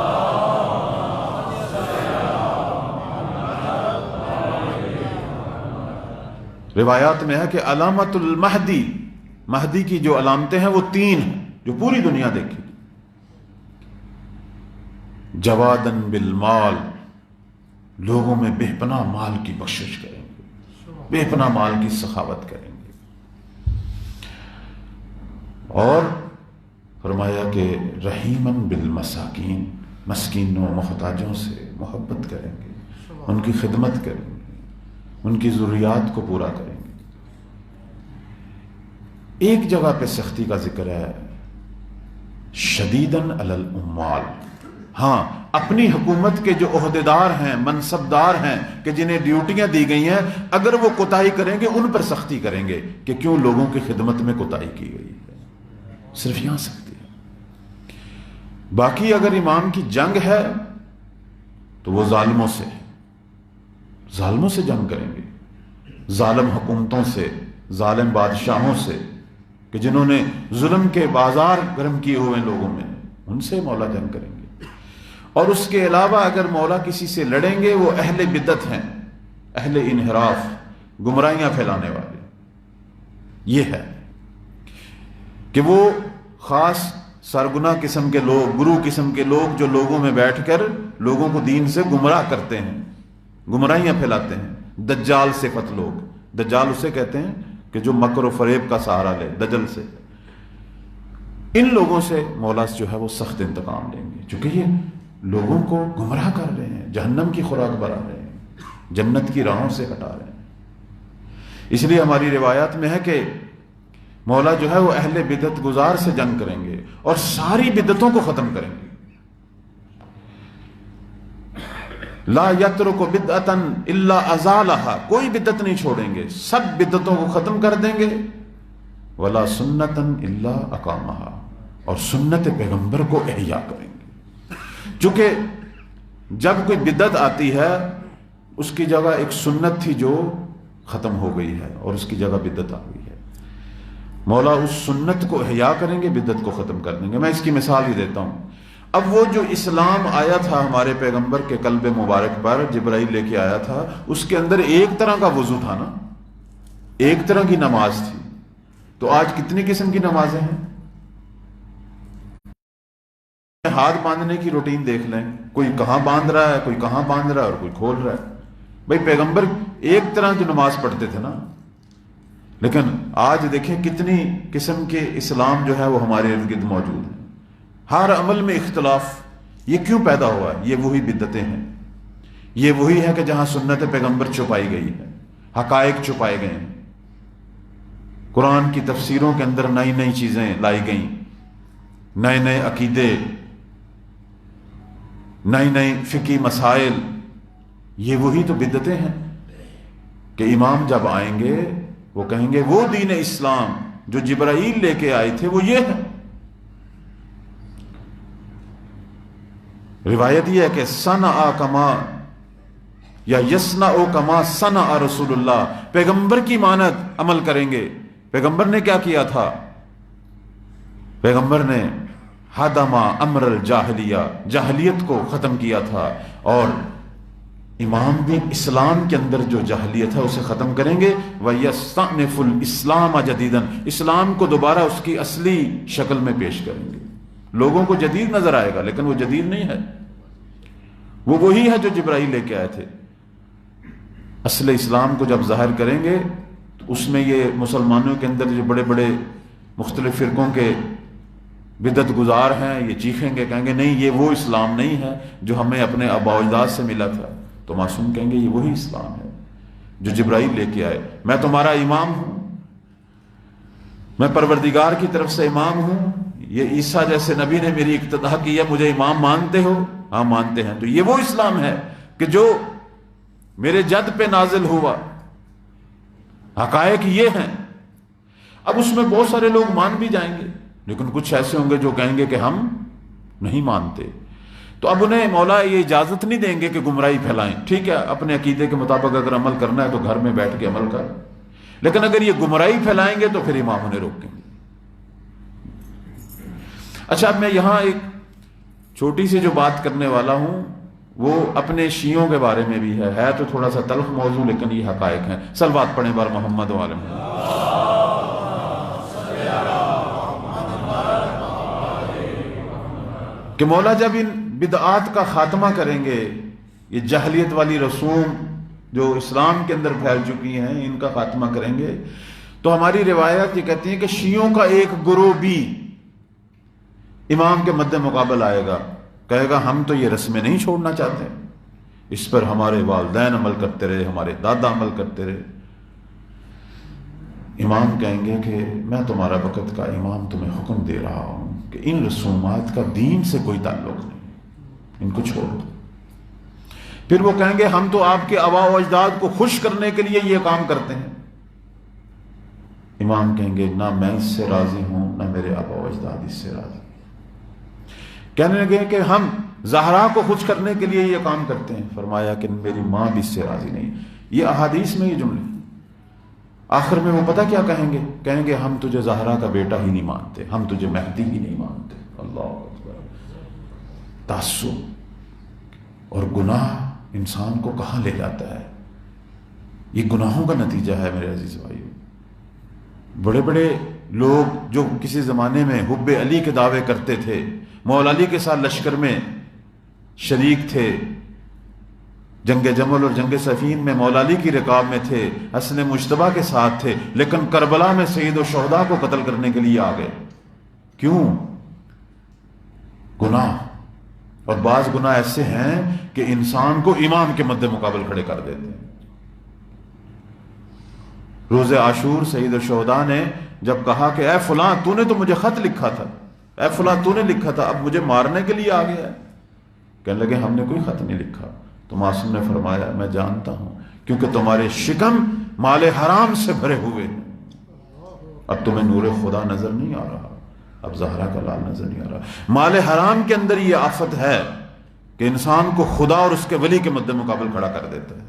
روایات میں ہے کہ علامت المہدی، مہدی کی جو علامتیں ہیں وہ 3 ہیں جو پوری دنیا دیکھے گی۔ جوادن بالمال، لوگوں میں بے پناہ مال کی بخشش کریں گے، بے پناہ مال کی سخاوت کریں گے، اور فرمایا کہ رحیمن بالمساکین، مسکینوں محتاجوں سے محبت کریں گے، ان کی خدمت کریں گے، ان کی ضروریات کو پورا کریں گے۔ ایک جگہ پہ سختی کا ذکر ہے، شدیدن علی العمال، ہاں اپنی حکومت کے جو عہدیدار ہیں، منصبدار ہیں کہ جنہیں ڈیوٹیاں دی گئی ہیں، اگر وہ کوتاہی کریں گے ان پر سختی کریں گے کہ کیوں لوگوں کی خدمت میں کوتاہی کی گئی ہے، صرف یہاں سختی ہے۔ باقی اگر امام کی جنگ ہے تو وہ ظالموں سے ہے، ظالموں سے جنگ کریں گے، ظالم حکومتوں سے، ظالم بادشاہوں سے کہ جنہوں نے ظلم کے بازار گرم کیے ہوئے لوگوں میں، ان سے مولا جنگ کریں گے۔ اور اس کے علاوہ اگر مولا کسی سے لڑیں گے وہ اہل بدعت ہیں، اہل انحراف، گمراہیاں پھیلانے والے۔ یہ ہے کہ وہ خاص سرگنا قسم کے لوگ، گرو قسم کے لوگ جو لوگوں میں بیٹھ کر لوگوں کو دین سے گمراہ کرتے ہیں، گمراہیاں پھیلاتے ہیں، دجال صفت لوگ، دجال اسے کہتے ہیں کہ جو مکر و فریب کا سہارا لے، دجل سے۔ ان لوگوں سے مولا جو ہے وہ سخت انتقام لیں گے، چونکہ یہ لوگوں کو گمراہ کر رہے ہیں، جہنم کی خوراک بنا رہے ہیں، جنت کی راہوں سے ہٹا رہے ہیں۔ اس لیے ہماری روایات میں ہے کہ مولا جو ہے وہ اہل بدعت گزار سے جنگ کریں گے اور ساری بدعتوں کو ختم کریں گے۔ لا یترک بدعتا الا ازالہا، کوئی بدعت نہیں چھوڑیں گے، سب بدعتوں کو ختم کر دیں گے۔ ولا سنتا الا اقامہا، اور سنت پیغمبر کو احیا کریں گے۔ چونکہ جب کوئی بدعت آتی ہے اس کی جگہ ایک سنت تھی جو ختم ہو گئی ہے اور اس کی جگہ بدعت آ گئی ہے، مولا اس سنت کو احیا کریں گے، بدعت کو ختم کر دیں گے۔ میں اس کی مثال ہی دیتا ہوں۔ اب وہ جو اسلام آیا تھا ہمارے پیغمبر کے قلب مبارک پر، جبرائیل لے کے آیا تھا، اس کے اندر ایک طرح کا وضو تھا نا، ایک طرح کی نماز تھی۔ تو آج کتنی قسم کی نمازیں ہیں؟ ہاتھ باندھنے کی روٹین دیکھ لیں، کوئی کہاں باندھ رہا ہے، کوئی کہاں باندھ رہا ہے، اور کوئی کھول رہا ہے۔ بھائی پیغمبر ایک طرح کی نماز پڑھتے تھے نا، لیکن آج دیکھیں کتنی قسم کے اسلام جو ہے وہ ہمارے ارد گرد موجود ہیں، ہر عمل میں اختلاف۔ یہ کیوں پیدا ہوا ہے؟ یہ وہی بدعتیں ہیں، یہ وہی ہے کہ جہاں سنت پیغمبر چھپائی گئی ہے، حقائق چھپائے گئے ہیں، قرآن کی تفسیروں کے اندر نئی نئی چیزیں لائی گئیں، نئے نئے عقیدے، نئی نئی فقہی مسائل۔ یہ وہی تو بدعتیں ہیں کہ امام جب آئیں گے وہ کہیں گے وہ دین اسلام جو جبرائیل لے کے آئے تھے وہ یہ ہے۔ روایت یہ ہے کہ صنع کما یا یصنع کما صنع رسول اللہ، پیغمبر کی مانند عمل کریں گے۔ پیغمبر نے کیا کیا تھا؟ پیغمبر نے ہدم امر الجاہلیہ، جاہلیت کو ختم کیا تھا، اور امام بھی اسلام کے اندر جو جاہلیت ہے اسے ختم کریں گے۔ وَيَسْتَعْنِفُ الْإِسْلَامَ جَدِيدًا، اسلام کو دوبارہ اس کی اصلی شکل میں پیش کریں گے۔ لوگوں کو جدید نظر آئے گا لیکن وہ جدید نہیں ہے، وہ وہی ہے جو جبرائیل لے کے آئے تھے۔ اصل اسلام کو جب ظاہر کریں گے تو اس میں یہ مسلمانوں کے اندر جو بڑے بڑے مختلف فرقوں کے بدعت گزار ہیں یہ چیخیں گے، کہیں گے نہیں یہ وہ اسلام نہیں ہے جو ہمیں اپنے آباء و اجداد سے ملا تھا۔ تو معصوم کہیں گے یہ وہی اسلام ہے جو جبرائیل لے کے آئے، میں تمہارا امام ہوں، میں پروردگار کی طرف سے امام ہوں، یہ عیسیٰ جیسے نبی نے میری اقتدا کی ہے، مجھے امام مانتے ہو؟ ہاں مانتے ہیں۔ تو یہ وہ اسلام ہے کہ جو میرے جد پہ نازل ہوا، حقائق یہ ہیں۔ اب اس میں بہت سارے لوگ مان بھی جائیں گے لیکن کچھ ایسے ہوں گے جو کہیں گے کہ ہم نہیں مانتے، تو اب انہیں مولا یہ اجازت نہیں دیں گے کہ گمراہی پھیلائیں. ٹھیک ہے، اپنے عقیدے کے مطابق اگر عمل کرنا ہے تو گھر میں بیٹھ کے عمل کر، لیکن اگر یہ گمراہی پھیلائیں گے تو پھر امام انہیں روکیں گے. اچھا، اب میں یہاں ایک چھوٹی سی جو بات کرنے والا ہوں وہ اپنے شیعوں کے بارے میں بھی ہے تو تھوڑا سا تلخ موضوع، لیکن یہ حقائق ہیں. صلوات پڑھیں بار محمد و آل محمد. کہ مولا جب ان بدعات کا خاتمہ کریں گے، یہ جہلیت والی رسوم جو اسلام کے اندر پھیل چکی ہیں ان کا خاتمہ کریں گے، تو ہماری روایات یہ کہتی ہیں کہ شیعوں کا ایک گروہ بھی امام کے مد مقابل آئے گا، کہے گا ہم تو یہ رسمیں نہیں چھوڑنا چاہتے، اس پر ہمارے والدین عمل کرتے رہے، ہمارے دادا عمل کرتے رہے. امام کہیں گے کہ میں تمہارا وقت کا امام تمہیں حکم دے رہا ہوں کہ ان رسومات کا دین سے کوئی تعلق نہیں، ان کو چھوڑ دو. پھر وہ کہیں گے ہم تو آپ کے آباء و اجداد کو خوش کرنے کے لیے یہ کام کرتے ہیں. امام کہیں گے نہ میں اس سے راضی ہوں نہ میرے آباء و اجداد اس سے راضی. کہنے لگے کہ ہم زہرا کو خوش کرنے کے لیے یہ کام کرتے ہیں. فرمایا کہ میری ماں بھی اس سے راضی نہیں. یہ احادیث میں یہ جملے. آخر میں وہ پتہ کیا کہیں گے؟ کہیں گے ہم تجھے زہرا کا بیٹا ہی نہیں مانتے، ہم تجھے مہدی ہی نہیں مانتے. اللہ اکبر. تعصب اور گناہ انسان کو کہاں لے جاتا ہے؟ یہ گناہوں کا نتیجہ ہے میرے عزیز بھائیو. بڑے بڑے لوگ جو کسی زمانے میں حب علی کے دعوے کرتے تھے، مولا علی کے ساتھ لشکر میں شریک تھے، جنگ جمل اور جنگ صفین میں مولا علی کی رکاب میں تھے، حسن مجتبیٰ کے ساتھ تھے، لیکن کربلا میں سید و شہداء کو قتل کرنے کے لیے آ گئے. کیوں؟ گناہ. اور بعض گناہ ایسے ہیں کہ انسان کو امام کے مد مقابل کھڑے کر دیتے ہیں. روز عاشور سید الشہداء نے جب کہا کہ اے فلاں تو نے تو مجھے خط لکھا تھا، اے فلاں تو نے لکھا تھا، اب مجھے مارنے کے لیے آ گیا ہے. کہنے لگے ہم نے کوئی خط نہیں لکھا. تو معصوم نے فرمایا میں جانتا ہوں، کیونکہ تمہارے شکم مال حرام سے بھرے ہوئے ہیں. اب تمہیں نور خدا نظر نہیں آ رہا، اب زہرا کا لال نظر نہیں آ رہا. مال حرام کے اندر یہ آفت ہے کہ انسان کو خدا اور اس کے ولی کے مد مقابل کھڑا کر دیتا ہے.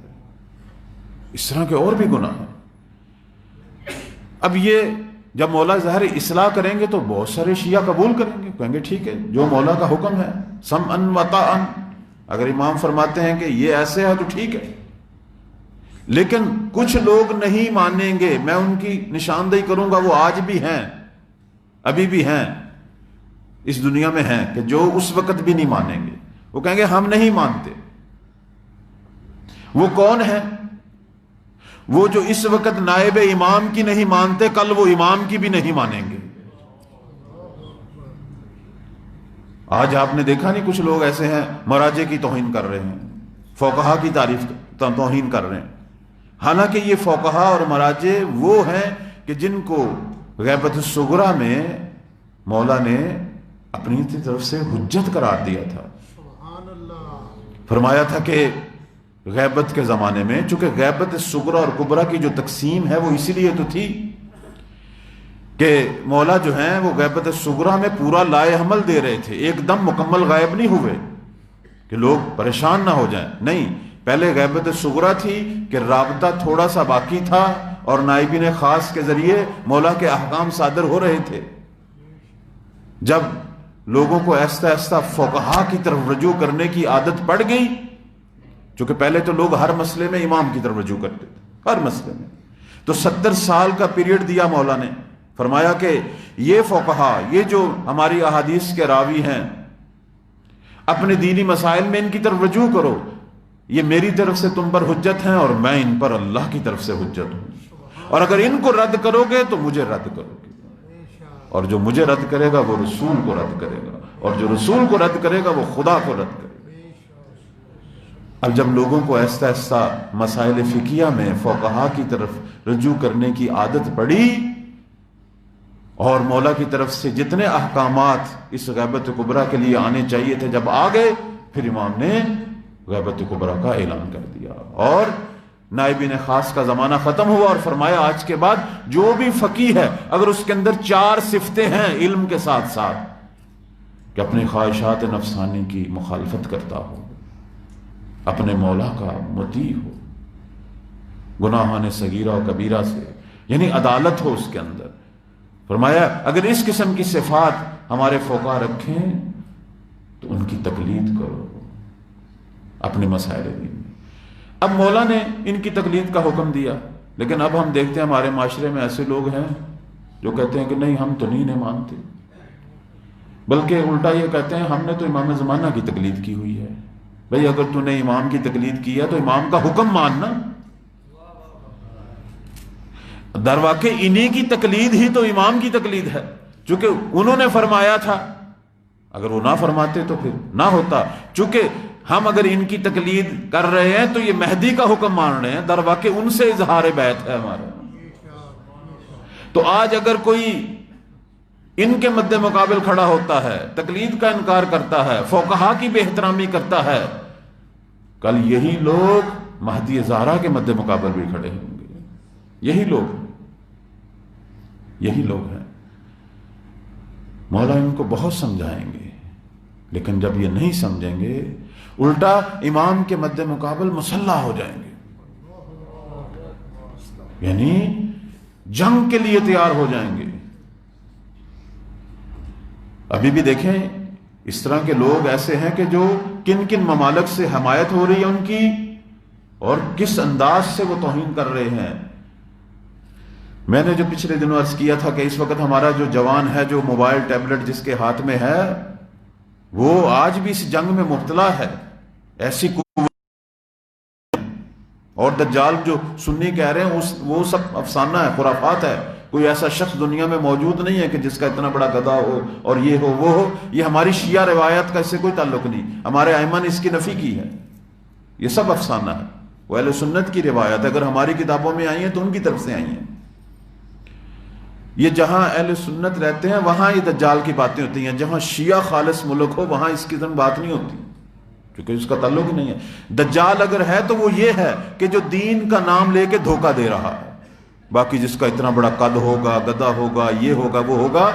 اس طرح کے اور بھی گناہ ہیں. اب یہ جب مولا ظاہر اصلاح کریں گے تو بہت سارے شیعہ قبول کریں گے، کہیں گے ٹھیک ہے جو مولا کا حکم ہے سمعا وطاعا. اگر امام فرماتے ہیں کہ یہ ایسے ہے تو ٹھیک ہے. لیکن کچھ لوگ نہیں مانیں گے، میں ان کی نشاندہی کروں گا، وہ آج بھی ہیں، ابھی بھی ہیں، اس دنیا میں ہیں، کہ جو اس وقت بھی نہیں مانیں گے. وہ کہیں گے ہم نہیں مانتے. وہ کون ہیں؟ وہ جو اس وقت نائب امام کی نہیں مانتے، کل وہ امام کی بھی نہیں مانیں گے. آج آپ نے دیکھا نہیں کچھ لوگ ایسے ہیں مراجع کی توہین کر رہے ہیں، فقہا کی تعریف توہین کر رہے ہیں. حالانکہ یہ فقہا اور مراجع وہ ہیں کہ جن کو غیبت الصغریٰ میں مولا نے اپنی طرف سے حجت قرار دیا تھا. فرمایا تھا کہ غیبت کے زمانے میں، چونکہ غیبت صغریٰ اور کبریٰ کی جو تقسیم ہے وہ اسی لیے تو تھی کہ مولا جو ہیں وہ غیبت صغریٰ میں پورا لائے حمل دے رہے تھے. ایک دم مکمل غائب نہیں ہوئے کہ لوگ پریشان نہ ہو جائیں، نہیں. پہلے غیبت صغریٰ تھی کہ رابطہ تھوڑا سا باقی تھا اور نائبین خاص کے ذریعے مولا کے احکام صادر ہو رہے تھے. جب لوگوں کو آہستہ آہستہ فقہا کی طرف رجوع کرنے کی عادت پڑ گئی، چونکہ پہلے تو لوگ ہر مسئلے میں امام کی طرف رجوع کرتے تھے، ہر مسئلے میں، تو 70 سال کا پیریڈ دیا مولا نے. فرمایا کہ یہ فقہا، یہ جو ہماری احادیث کے راوی ہیں، اپنے دینی مسائل میں ان کی طرف رجوع کرو. یہ میری طرف سے تم پر حجت ہیں اور میں ان پر اللہ کی طرف سے حجت ہوں. اور اگر ان کو رد کرو گے تو مجھے رد کرو گے، اور جو مجھے رد کرے گا وہ رسول کو رد کرے گا، اور جو رسول کو رد کرے گا وہ خدا کو رد کرے گا. اب جب لوگوں کو آہستہ آہستہ مسائل فقہیہ میں فقہا کی طرف رجوع کرنے کی عادت پڑی اور مولا کی طرف سے جتنے احکامات اس غیبت کبریٰ کے لیے آنے چاہیے تھے جب آ گئے، پھر امام نے غیبت کبریٰ کا اعلان کر دیا اور نائبین خاص کا زمانہ ختم ہوا. اور فرمایا آج کے بعد جو بھی فقیہ ہے اگر اس کے اندر 4 صفتیں ہیں علم کے ساتھ ساتھ، کہ اپنی خواہشات نفسانی کی مخالفت کرتا ہو، اپنے مولا کا مطیع ہو، گناہان صغیرہ و کبیرہ سے یعنی عدالت ہو اس کے اندر۔ فرمایا اگر اس قسم کی صفات ہمارے فوقا رکھیں تو ان کی تقلید کرو اپنے مسائل دین میں۔ اب مولا نے ان کی تقلید کا حکم دیا، لیکن اب ہم دیکھتے ہیں ہمارے معاشرے میں ایسے لوگ ہیں جو کہتے ہیں کہ نہیں ہم تو نہیں مانتے، بلکہ الٹا یہ کہتے ہیں ہم نے تو امام زمانہ کی تقلید کی ہوئی ہے۔ بھئی اگر تو نے امام کی تقلید کی ہے تو امام کا حکم ماننا۔ در واقع انہی کی تقلید ہی تو امام کی تقلید ہے، چونکہ انہوں نے فرمایا تھا، اگر وہ نہ فرماتے تو پھر نہ ہوتا۔ چونکہ ہم اگر ان کی تقلید کر رہے ہیں تو یہ مہدی کا حکم مان رہے ہیں، در واقع ان سے اظہار بیعت ہے ہمارا۔ تو آج اگر کوئی ان کے مد مقابل کھڑا ہوتا ہے، تقلید کا انکار کرتا ہے، فقہا کی بے احترامی کرتا ہے، کل یہی لوگ مہدی زہرا کے مد مقابل بھی کھڑے ہوں گے۔ یہی لوگ ہیں۔ مولا ان کو بہت سمجھائیں گے، لیکن جب یہ نہیں سمجھیں گے الٹا امام کے مد مقابل مسلح ہو جائیں گے، یعنی جنگ کے لیے تیار ہو جائیں گے۔ ابھی بھی دیکھیں اس طرح کے لوگ ایسے ہیں کہ جو کن کن ممالک سے حمایت ہو رہی ہے ان کی، اور کس انداز سے وہ توہین کر رہے ہیں۔ میں نے جو پچھلے دنوں عرض کیا تھا کہ اس وقت ہمارا جو جوان ہے، جو موبائل ٹیبلٹ جس کے ہاتھ میں ہے، وہ آج بھی اس جنگ میں مبتلا ہے۔ ایسی اور دجال جو سنی کہہ رہے ہیں وہ سب افسانہ ہے، خرافات ہے۔ کوئی ایسا شخص دنیا میں موجود نہیں ہے کہ جس کا اتنا بڑا گدھا ہو اور یہ ہو وہ ہو۔ یہ ہماری شیعہ روایت کا اس سے کوئی تعلق نہیں، ہمارے ائمہ نے اس کی نفی کی ہے۔ یہ سب افسانہ ہے، وہ اہل سنت کی روایت اگر ہماری کتابوں میں آئی ہیں تو ان کی طرف سے آئی ہیں۔ یہ جہاں اہل سنت رہتے ہیں وہاں یہ دجال کی باتیں ہوتی ہیں، جہاں شیعہ خالص ملک ہو وہاں اس قسم بات نہیں ہوتی، کیونکہ اس کا تعلق ہی نہیں ہے۔ دجال اگر ہے تو وہ یہ ہے کہ جو دین کا نام لے کے دھوکہ دے رہا ہے، باقی جس کا اتنا بڑا قد ہوگا، گدھا ہوگا، یہ ہوگا وہ ہوگا،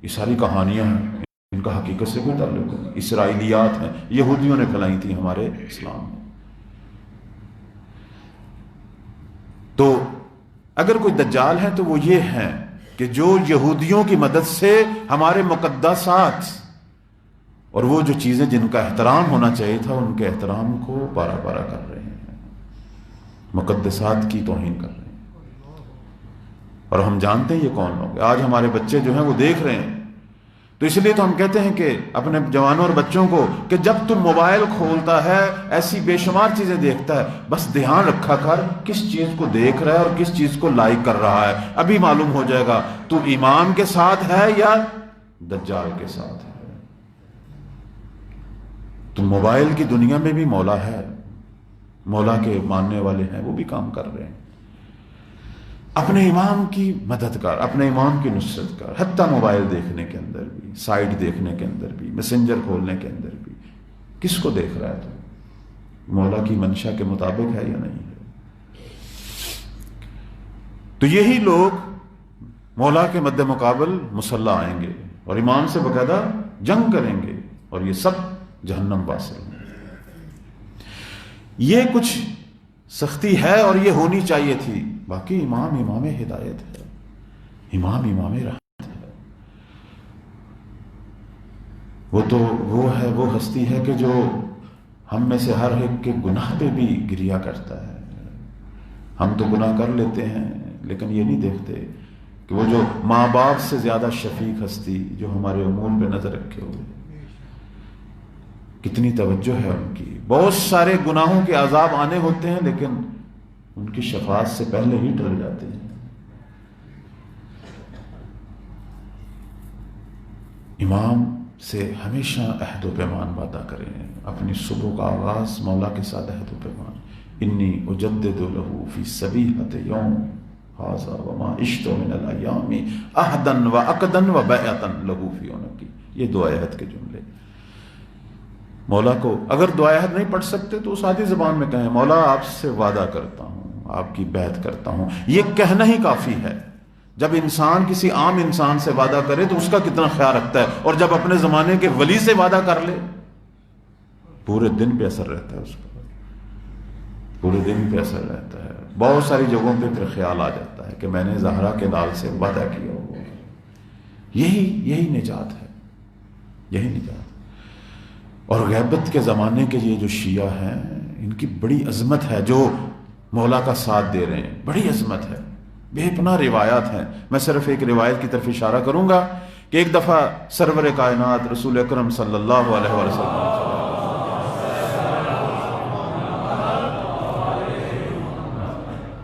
یہ ساری کہانیاں ہیں، ان کا حقیقت سے کوئی تعلق نہیں، اسرائیلیات ہیں، یہودیوں نے پھیلائی تھی ہمارے اسلام میں۔ تو اگر کوئی دجال ہے تو وہ یہ ہے کہ جو یہودیوں کی مدد سے ہمارے مقدسات اور وہ جو چیزیں جن کا احترام ہونا چاہیے تھا ان کے احترام کو پارا پارا کر رہے ہیں، مقدسات کی توہین کر رہے ہیں۔ اور ہم جانتے ہیں یہ کون لوگ، آج ہمارے بچے جو ہیں وہ دیکھ رہے ہیں۔ تو اس لیے تو ہم کہتے ہیں کہ اپنے جوانوں اور بچوں کو کہ جب تم موبائل کھولتا ہے ایسی بے شمار چیزیں دیکھتا ہے، بس دھیان رکھا کر کس چیز کو دیکھ رہا ہے اور کس چیز کو لائک کر رہا ہے، ابھی معلوم ہو جائے گا تو امام کے ساتھ ہے یا دجال کے ساتھ ہے۔ تو موبائل کی دنیا میں بھی مولا ہے، مولا کے ماننے والے ہیں، وہ بھی کام کر رہے ہیں، اپنے امام کی مدد کر، اپنے امام کی نصرت کر، حتیٰ موبائل دیکھنے کے اندر بھی، سائٹ دیکھنے کے اندر بھی، میسنجر کھولنے کے اندر بھی، کس کو دیکھ رہا ہے تو مولا کی منشا کے مطابق ہے یا نہیں ہے۔ تو یہی لوگ مولا کے مد مقابل مسلح آئیں گے اور امام سے باقاعدہ جنگ کریں گے، اور یہ سب جہنم واصل ہیں۔ یہ کچھ سختی ہے اور یہ ہونی چاہیے تھی، باقی امام ہدایت ہے، امام رحمت ہے۔ وہ ہستی ہے کہ جو ہم میں سے ہر ایک کے گناہ پہ بھی گریہ کرتا ہے۔ ہم تو گناہ کر لیتے ہیں لیکن یہ نہیں دیکھتے کہ وہ جو ماں باپ سے زیادہ شفیق ہستی جو ہمارے امور پہ نظر رکھے ہوئے، کتنی توجہ ہے ان کی۔ بہت سارے گناہوں کے عذاب آنے ہوتے ہیں لیکن ان کی شفاعت سے پہلے ہی ٹل جاتے ہیں۔ امام سے ہمیشہ عہد و پیمان وعدہ کریں، اپنی صبح کا آغاز مولا کے ساتھ عہد و پیمان، انی اجدد لہ فی صبیحۃ یوم ھذا وما عشت من الایام عہدا وعقدا وبیعۃ لہ فی عنقی، یہ دعا عہد کے جملے۔ مولا کو اگر دعا عہد نہیں پڑھ سکتے تو سادی زبان میں کہیں، مولا آپ سے وعدہ کرتا ہوں، آپ کی بیعت کرتا ہوں، یہ کہنا ہی کافی ہے۔ جب انسان کسی عام انسان سے وعدہ کرے تو اس کا کتنا خیال رکھتا ہے، اور جب اپنے زمانے کے ولی سے وعدہ کر لے پورے دن پہ اثر رہتا ہے، اس کا پورے دن پہ اثر رہتا ہے۔ بہت ساری جگہوں پہ پھر خیال آ جاتا ہے کہ میں نے زہرا کے لال سے وعدہ کیا ہو۔ یہی نجات ہے، یہی نجات۔ اور غیبت کے زمانے کے یہ جو شیعہ ہیں ان کی بڑی عظمت ہے، جو مولا کا ساتھ دے رہے ہیں، بڑی عظمت ہے، بے پناہ روایات ہیں۔ میں صرف ایک روایت کی طرف اشارہ کروں گا کہ ایک دفعہ سرور کائنات رسول اکرم صلی اللہ علیہ وسلم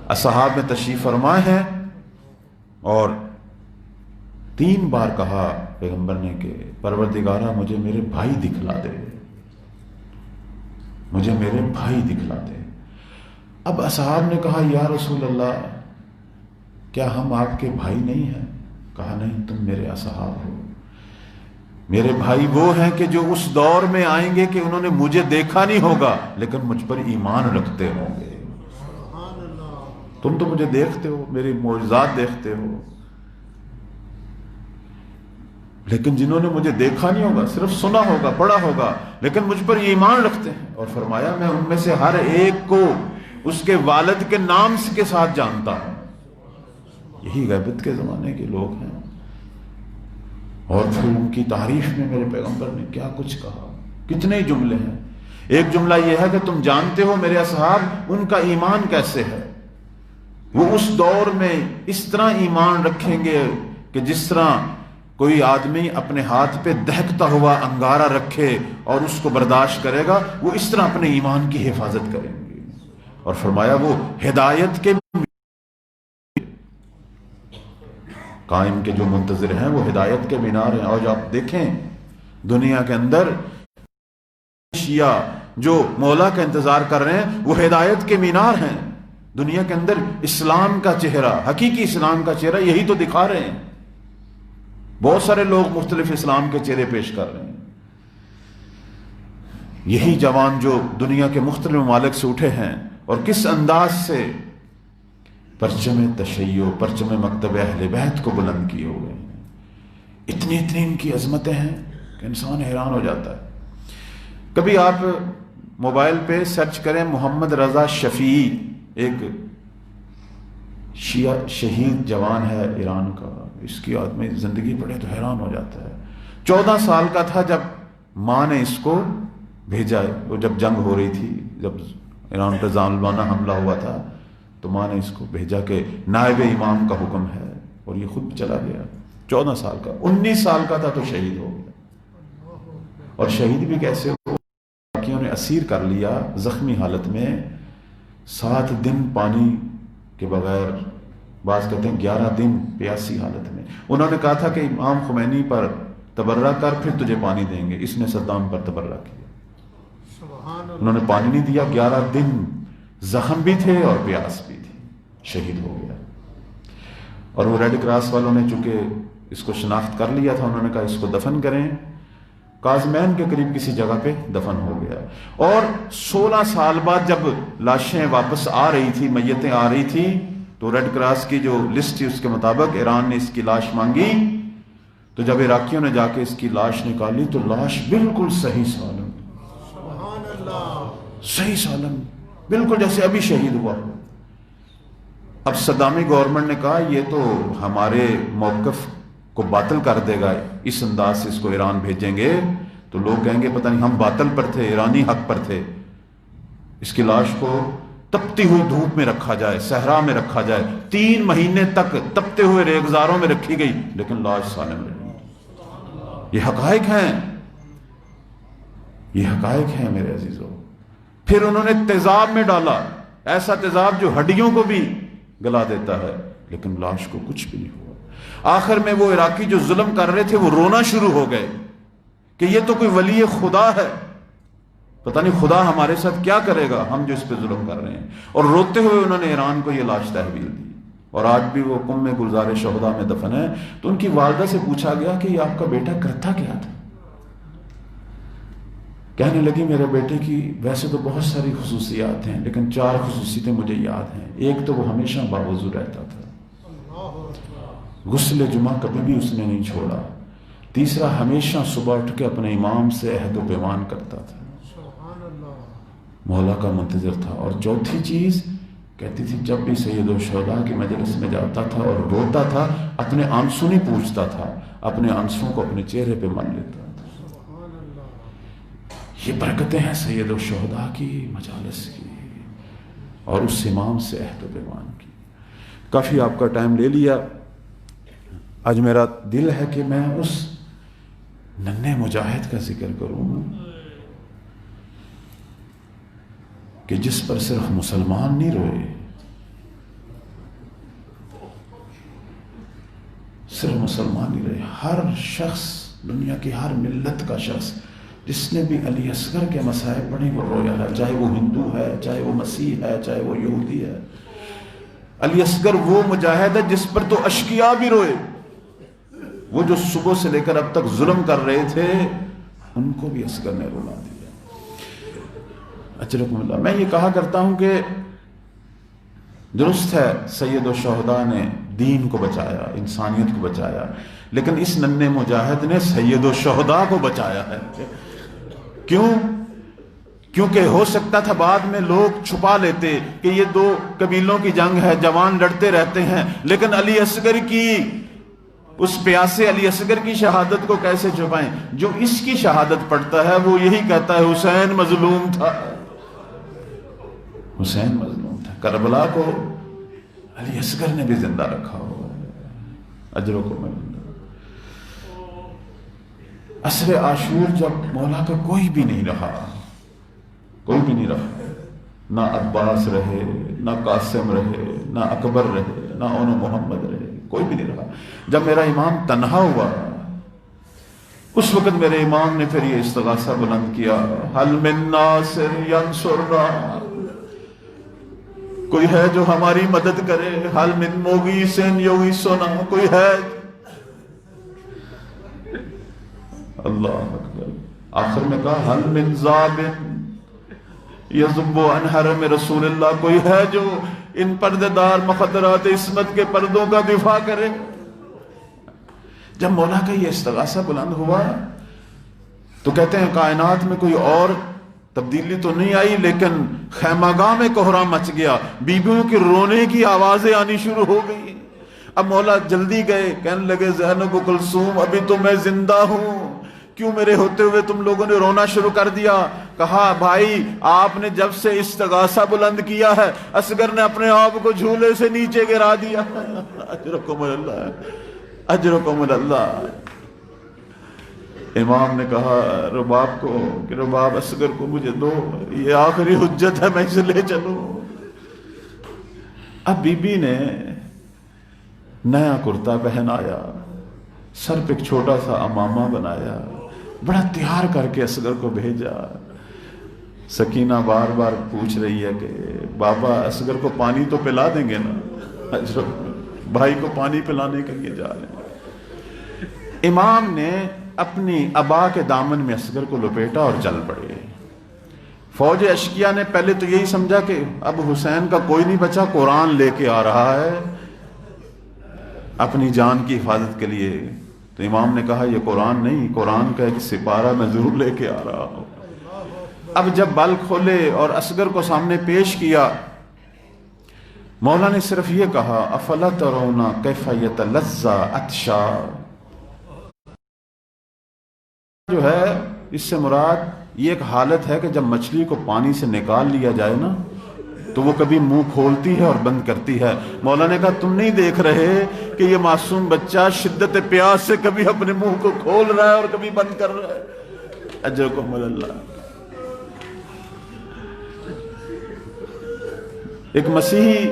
اصحاب میں تشریف فرمائے ہیں، اور 3 بار کہا پیغمبر نے کہ پروردگارہ مجھے میرے بھائی دکھلا دے، مجھے میرے بھائی دکھلا دے۔ اب اصحاب نے کہا یا رسول اللہ کیا ہم آپ کے بھائی نہیں ہیں؟ کہا نہیں، تم میرے اصحاب ہو، میرے بھائی وہ ہیں کہ جو اس دور میں آئیں گے کہ انہوں نے مجھے دیکھا نہیں ہوگا لیکن مجھ پر ایمان رکھتے ہوں گے۔ تم تو مجھے دیکھتے ہو، میری معجزات دیکھتے ہو، لیکن جنہوں نے مجھے دیکھا نہیں ہوگا، صرف سنا ہوگا، پڑھا ہوگا، لیکن مجھ پر ایمان رکھتے ہیں۔ اور فرمایا میں ان میں سے ہر ایک کو اس کے والد کے نام کے ساتھ جانتا ہوں۔ یہی غیبت کے زمانے کے لوگ ہیں۔ اور پھر ان کی تعریف میں میرے پیغمبر نے کیا کچھ کہا، کتنے جملے ہیں۔ ایک جملہ یہ ہے کہ تم جانتے ہو میرے اصحاب ان کا ایمان کیسے ہے، وہ اس دور میں اس طرح ایمان رکھیں گے کہ جس طرح کوئی آدمی اپنے ہاتھ پہ دہکتا ہوا انگارہ رکھے اور اس کو برداشت کرے گا، وہ اس طرح اپنے ایمان کی حفاظت کریں گے۔ اور فرمایا وہ ہدایت کے قائم کے جو منتظر ہیں وہ ہدایت کے مینار ہیں۔ اور جو آپ دیکھیں دنیا کے اندر شیعہ جو مولا کا انتظار کر رہے ہیں وہ ہدایت کے مینار ہیں۔ دنیا کے اندر اسلام کا چہرہ، حقیقی اسلام کا چہرہ یہی تو دکھا رہے ہیں۔ بہت سارے لوگ مختلف اسلام کے چہرے پیش کر رہے ہیں۔ یہی جوان جو دنیا کے مختلف ممالک سے اٹھے ہیں اور کس انداز سے پرچم تشیع، پرچم مکتب اہل بیت کو بلند کیے ہوئے ہیں۔ اتنی ان کی عظمتیں ہیں کہ انسان حیران ہو جاتا ہے۔ کبھی آپ موبائل پہ سرچ کریں محمد رضا شفیعی، ایک شیعہ شہید جوان ہے ایران کا، اس کی آدمی زندگی پڑھے تو حیران ہو جاتا ہے۔ 14 سال کا تھا جب ماں نے اس کو بھیجا، وہ جب جنگ ہو رہی تھی، جب ایران پہ ظالمانہ حملہ ہوا تھا تو ماں نے اس کو بھیجا کہ نائب امام کا حکم ہے، اور یہ خود چلا گیا۔ 14 سال کا، 19 سال کا تھا تو شہید ہو گیا۔ اور شہید بھی کیسے ہو، باقیوں نے اسیر کر لیا زخمی حالت میں، 7 دن پانی کے بغیر، بعض کہتے ہیں 11 دن پیاسی حالت میں۔ انہوں نے کہا تھا کہ امام خمینی پر تبرہ کر پھر تجھے پانی دیں گے، اس نے صدام پر تبرہ کیا، انہوں نے پانی نہیں دیا، 11 دن زخم بھی تھے اور پیاس بھی تھی، شہید ہو گیا۔ اور وہ ریڈ کراس والوں نے چونکہ اس کو شناخت کر لیا تھا، انہوں نے کہا اس کو دفن کریں، کازمین کے قریب کسی جگہ پہ دفن ہو گیا۔ اور 16 سال بعد جب لاشیں واپس آ رہی تھی، میتیں آ رہی تھی، تو ریڈ کراس کی جو لسٹ تھی اس کے مطابق ایران نے اس کی لاش مانگی، تو جب عراقیوں نے جا کے اس کی لاش نکالی تو لاش بالکل صحیح سالم، سبحان اللہ، صحیح سالم، بالکل جیسے ابھی شہید ہوا۔ اب صدامی گورنمنٹ نے کہا یہ تو ہمارے موقف کو باطل کر دے گا، اس انداز سے اس کو ایران بھیجیں گے تو لوگ کہیں گے پتہ نہیں ہم باطل پر تھے، ایرانی حق پر تھے۔ اس کی لاش کو تپتی ہوئی دھوپ میں رکھا جائے، صحرا میں رکھا جائے، 3 مہینے تک تپتے ہوئے ریگزاروں میں رکھی گئی، لیکن لاش سالم رہی۔ یہ حقائق ہیں، یہ حقائق ہیں میرے عزیزو۔ پھر انہوں نے تیزاب میں ڈالا، ایسا تیزاب جو ہڈیوں کو بھی گلا دیتا ہے، لیکن لاش کو کچھ بھی نہیں ہوا۔ آخر میں وہ عراقی جو ظلم کر رہے تھے وہ رونا شروع ہو گئے کہ یہ تو کوئی ولی خدا ہے، پتہ نہیں خدا ہمارے ساتھ کیا کرے گا، ہم جو اس پہ ظلم کر رہے ہیں۔ اور روتے ہوئے انہوں نے ایران کو یہ لاش تحویل دی، اور آج بھی وہ قم گلزار شہداء میں دفن ہے۔ تو ان کی والدہ سے پوچھا گیا کہ یہ آپ کا بیٹا کرتا کیا تھا؟ کہنے لگی میرے بیٹے کی ویسے تو بہت ساری خصوصیات ہیں، لیکن 4 خصوصیتیں مجھے یاد ہیں۔ ایک تو وہ ہمیشہ باوضو رہتا تھا، غسل جمعہ کبھی بھی اس نے نہیں چھوڑا. تیسرا، ہمیشہ صبح اٹھ کے اپنے امام سے عہد و پیمان کرتا تھا، مولا کا منتظر تھا. اور چوتھی چیز کہتی تھی جب بھی سید الشہداء کی مجلس میں جاتا تھا اور روتا تھا اپنے آنسو نہیں پوچھتا تھا، اپنے آنسوں کو اپنے چہرے پہ مل لیتا تھا. یہ برکتیں ہیں سید الشہداء کی مجالس کی اور اس امام سے عہد و پیمان کی. کافی آپ کا ٹائم لے لیا. آج میرا دل ہے کہ میں اس ننھے مجاہد کا ذکر کروں کہ جس پر صرف مسلمان نہیں روئے، صرف مسلمان نہیں روئے، ہر شخص، دنیا کی ہر ملت کا شخص جس نے بھی علی اصغر کے مسائب پڑھے وہ رویا ہے، چاہے وہ ہندو ہے، چاہے وہ مسیح ہے، چاہے وہ یہودی ہے. علی اصغر وہ مجاہد ہے جس پر تو اشقیاء بھی روئے. وہ جو صبح سے لے کر اب تک ظلم کر رہے تھے ان کو بھی اصغر نے رولا دیا. اجرکم اللہ. میں یہ کہا کرتا ہوں کہ درست ہے سید الشہداء نے دین کو بچایا، انسانیت کو بچایا، لیکن اس ننھے مجاہد نے سید الشہداء کو بچایا ہے. کیوں؟ کیونکہ ہو سکتا تھا بعد میں لوگ چھپا لیتے کہ یہ دو قبیلوں کی جنگ ہے، جوان لڑتے رہتے ہیں، لیکن علی اصغر کی اس پیاسے علی اصغر کی شہادت کو کیسے چھپائیں؟ جو اس کی شہادت پڑھتا ہے وہ یہی کہتا ہے حسین مظلوم تھا، حسین مظلوم تھا. کربلا کو علی اصغر نے بھی زندہ رکھا ہوا ہے. اجر کو مل. عصر عاشور جب مولا کا کوئی بھی نہیں رہا، کوئی بھی نہیں رہا، نہ عباس رہے، نہ قاسم رہے، نہ اکبر رہے، نہ اون محمد رہے، کوئی بھی نہیں رہا. جب میرا امام تنہا ہوا اس وقت میرے امام نے پھر یہ استغاثہ بلند کیا، حل من ناصر ینصرنا، کوئی ہے جو ہماری مدد کرے، حل من مغیث یغیثنا، کوئی ہے. اللہ اکبر. آخر میں کہا حل من ذاب یذب عن حرم رسول اللہ، کوئی ہے جو ان پردے دار مخدرات عصمت کے پردوں کا دفاع کرے. جب مولا کا یہ استغاثہ بلند ہوا تو کہتے ہیں کائنات میں کوئی اور تبدیلی تو نہیں آئی، لیکن خیمہ گاہ میں کوہرام مچ گیا، بیویوں کی رونے کی آوازیں آنی شروع ہو گئی. اب مولا جلدی گئے، کہنے لگے زینب و کلثوم ابھی تو میں زندہ ہوں، کیوں میرے ہوتے ہوئے تم لوگوں نے رونا شروع کر دیا؟ کہا بھائی آپ نے جب سے استغاثہ بلند کیا ہے اصغر نے اپنے آپ کو جھولے سے نیچے گرا دیا. اجرکم اللہ، اجرکم اللہ. امام نے کہا رباب کو کہ رباب اصغر کو مجھے دو، یہ آخری حجت ہے، میں اسے لے چلوں. اب بی بی نے نیا کرتا پہنایا، سر پہ ایک چھوٹا سا امامہ بنایا، بڑا تیار کر کے اصغر کو بھیجا. سکینہ بار بار پوچھ رہی ہے کہ بابا اصغر کو پانی تو پلا دیں گے نا؟ بھائی کو پانی پلانے کے لیے جا رہے ہیں. امام نے اپنی ابا کے دامن میں اصغر کو لپیٹا اور چل پڑے. فوج اشقیاء نے پہلے تو یہی سمجھا کہ اب حسین کا کوئی نہیں بچا، قرآن لے کے آ رہا ہے اپنی جان کی حفاظت کے لیے. تو امام نے کہا یہ قرآن نہیں، قرآن کا ایک سپارہ میں ضرور لے کے آ رہا ہوں. اب جب بال کھولے اور اصغر کو سامنے پیش کیا، مولا نے صرف یہ کہا افلا ترون کیف یتلظی عطشا. جو ہے اس سے مراد یہ ایک حالت ہے کہ جب مچھلی کو پانی سے نکال لیا جائے نا تو وہ کبھی منہ کھولتی ہے اور بند کرتی ہے. مولا نے کہا تم نہیں دیکھ رہے کہ یہ معصوم بچہ شدت پیاس سے کبھی اپنے منہ کو کھول رہا ہے اور کبھی بند کر رہا ہے. اجرکم اللہ. ایک مسیحی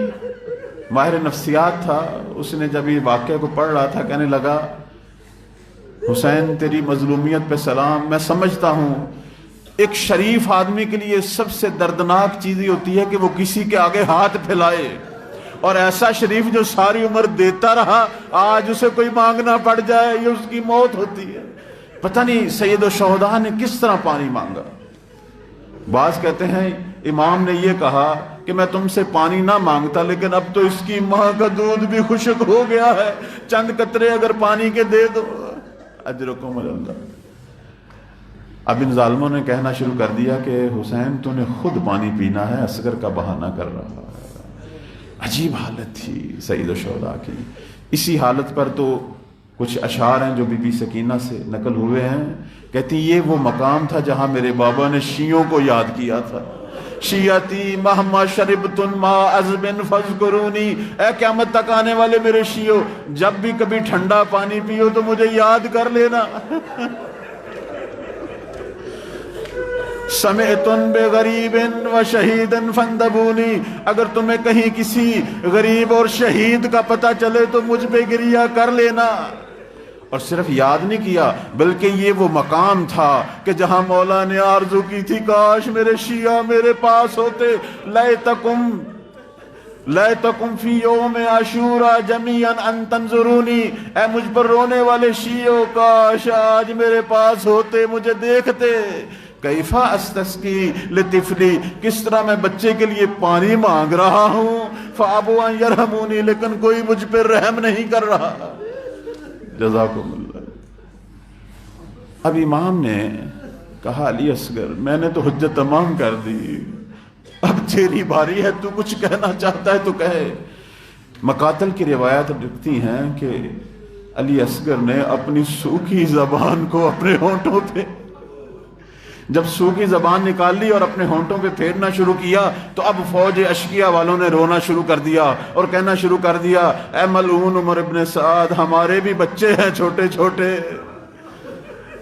ماہر نفسیات تھا، اس نے جب یہ واقعہ کو پڑھ رہا تھا کہنے لگا حسین تیری مظلومیت پہ سلام. میں سمجھتا ہوں ایک شریف آدمی کے لیے سب سے دردناک چیز یہ ہوتی ہے کہ وہ کسی کے آگے ہاتھ پھیلائے، اور ایسا شریف جو ساری عمر دیتا رہا آج اسے کوئی مانگنا پڑ جائے یہ اس کی موت ہوتی ہے. پتہ نہیں سید الشہداء نے کس طرح پانی مانگا. بعض کہتے ہیں امام نے یہ کہا کہ میں تم سے پانی نہ مانگتا، لیکن اب تو اس کی ماں کا دودھ بھی خشک ہو گیا ہے، چند قطرے اگر پانی کے دے دو۔ اجرکم اللہ۔ اب ان ظالموں نے کہنا شروع کر دیا کہ حسین تو نے خود پانی پینا ہے، اصغر کا بہانہ کر رہا ہے۔ عجیب حالت تھی سید الشہداء کی۔ اسی حالت پر تو کچھ اشعار ہیں جو بی بی سکینہ سے نقل ہوئے ہیں، کہتی یہ وہ مقام تھا جہاں میرے بابا نے شیعوں کو یاد کیا تھا۔ شیعتی مہما شربتن ما عذب فاذکرونی، اے قیامت تک آنے والے میرے شیعوں، جب بھی کبھی ٹھنڈا پانی پیو تو مجھے یاد کر لینا۔ سمعتن بغریب و شہید فاندبونی، اگر تمہیں کہیں کسی غریب اور شہید کا پتہ چلے تو مجھ پہ گریہ کر لینا۔ اور صرف یاد نہیں کیا بلکہ یہ وہ مقام تھا کہ جہاں مولا نے آرزو کی تھی کاش میرے شیعہ میرے پاس ہوتے، لیتکم فی یوم عاشورا جمیعا ان تنظرونی، اے مجھ پر رونے والے شیعوں کاش آج میرے پاس ہوتے، مجھے دیکھتے۔ کیفا استسقی لطفلی، کس طرح میں بچے کے لیے پانی مانگ رہا ہوں، فابوا ان یرحمونی، لیکن کوئی مجھ پہ رحم نہیں کر رہا۔ جزاکم اللہ۔ اب امام نے کہا علی اصغر میں نے تو حجت تمام کر دی، اب تیری باری ہے، تو کچھ کہنا چاہتا ہے تو کہے۔ مقاتل کی روایت لکھتی ہیں کہ علی اصغر نے اپنی سوکھی زبان کو اپنے ہونٹوں پہ، جب سوکھی زبان نکال لی اور اپنے ہونٹوں پہ پھیرنا شروع کیا تو اب فوج اشقیہ والوں نے رونا شروع کر دیا اور کہنا شروع کر دیا اے ملعون عمر ابن سعد، ہمارے بھی بچے ہیں چھوٹے چھوٹے،